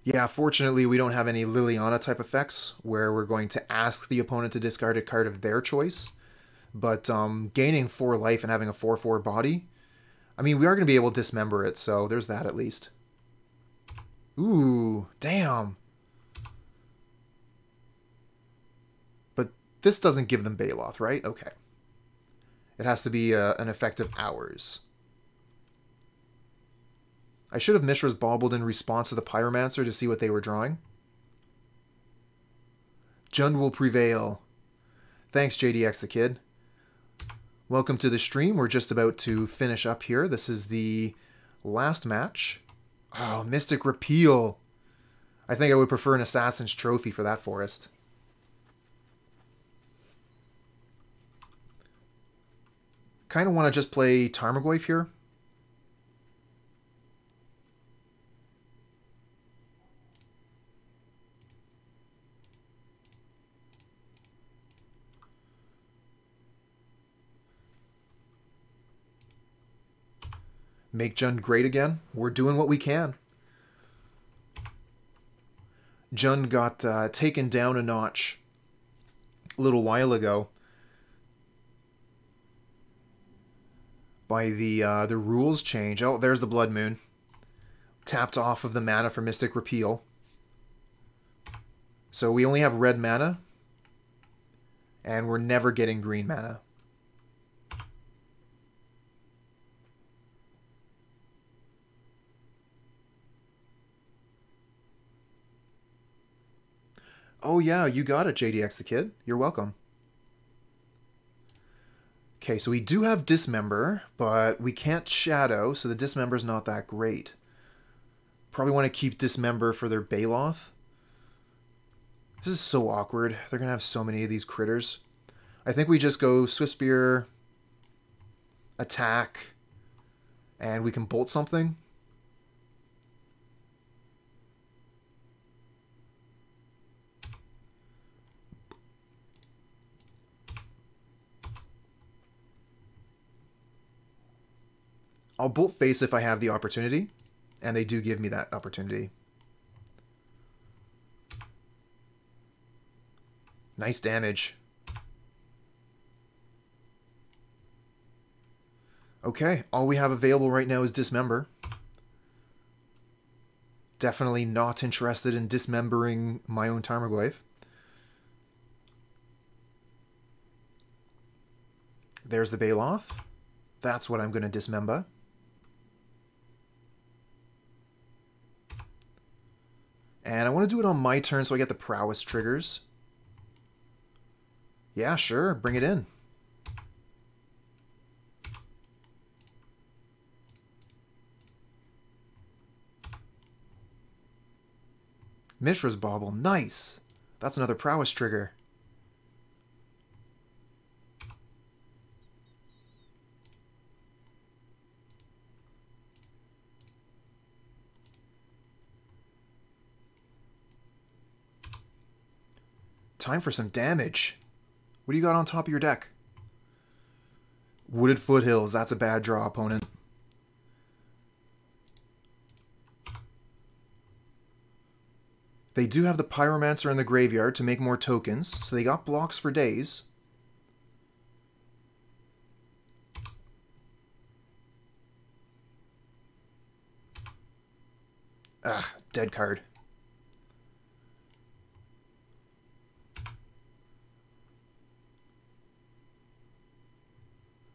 Yeah, fortunately we don't have any Liliana type effects where we're going to ask the opponent to discard a card of their choice. But gaining 4 life and having a 4/4 body, I mean, we are going to be able to dismember it, so there's that at least. Ooh, damn. But this doesn't give them Baloth, right? Okay. It has to be an effect of ours. I should have Mishra's Baubled in response to the Pyromancer to see what they were drawing. Jund will prevail. Thanks, JDX the Kid. Welcome to the stream. We're just about to finish up here. This is the last match. Oh, Mystic Repeal. I think I would prefer an Assassin's Trophy for that forest. Kind of want to just play Tarmogoyf here. Make Jund great again. We're doing what we can. Jund got taken down a notch a little while ago by the rules change. Oh, there's the Blood Moon. Tapped off of the mana for Mystic Repeal. So we only have red mana. And we're never getting green mana. Oh yeah, you got it, JDX the Kid. You're welcome. Okay, so we do have Dismember, but we can't Shadow, so the Dismember's not that great. Probably want to keep Dismember for their Baloth. This is so awkward. They're going to have so many of these critters. I think we just go Swiftspear, attack, and we can bolt something. I'll bolt face if I have the opportunity, and they do give me that opportunity. Nice damage. Okay, all we have available right now is Dismember. Definitely not interested in dismembering my own Tarmogoyf. There's the Baloth. That's what I'm going to dismember. And I want to do it on my turn so I get the prowess triggers. Yeah, sure. Bring it in. Mishra's Bauble. Nice. That's another prowess trigger. Time for some damage. What do you got on top of your deck? Wooded Foothills. That's a bad draw, opponent. They do have the Pyromancer in the graveyard to make more tokens, so they got blocks for days. Ah, dead card.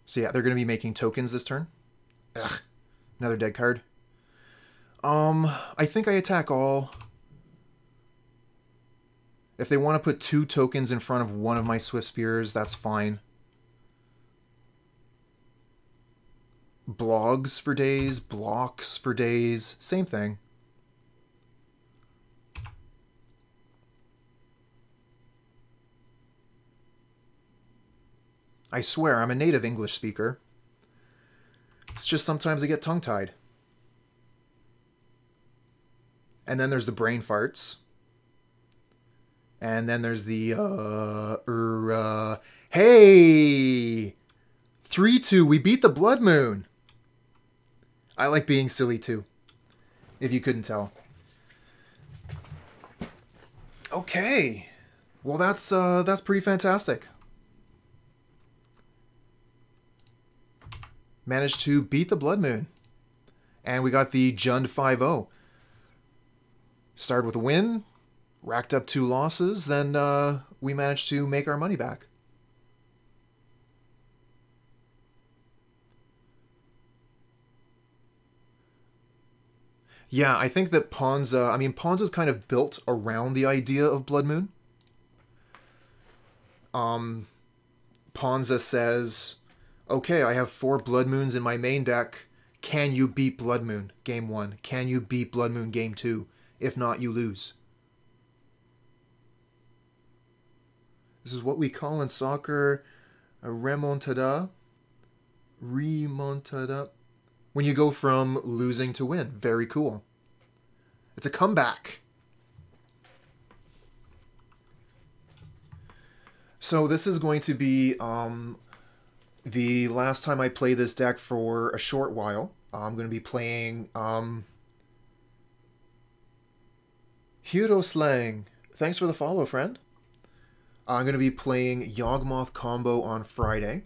So yeah, they're going to be making tokens this turn. Ugh, another dead card. I think I attack all. If they want to put 2 tokens in front of one of my Swiftspears, that's fine. Blogs for days, blocks for days, same thing. I swear, I'm a native English speaker. It's just sometimes I get tongue-tied. And then there's the brain farts. And then there's the, hey! 3-2, we beat the Blood Moon! I like being silly too, if you couldn't tell. Okay. Well, that's pretty fantastic. Managed to beat the Blood Moon. And we got the Jund 5-0. Started with a win, racked up 2 losses, then we managed to make our money back. Yeah, I think that Ponza, Ponza's kind of built around the idea of Blood Moon. Ponza says, okay, I have 4 Blood Moons in my main deck. Can you beat Blood Moon game 1? Can you beat Blood Moon game 2? If not, you lose. This is what we call in soccer a remontada. Remontada. When you go from losing to win. Very cool. It's a comeback. So this is going to be the last time I play this deck for a short while. I'm going to be playing Hero Slang. Thanks for the follow, friend. I'm going to be playing Yawgmoth combo on Friday.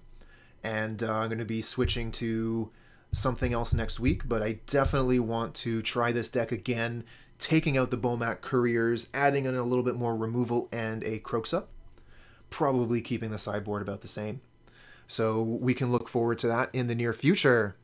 And I'm going to be switching to something else next week. But I definitely want to try this deck again, taking out the Bomat Couriers, adding in a little bit more removal and a Kroxa. Probably keeping the sideboard about the same. So we can look forward to that in the near future.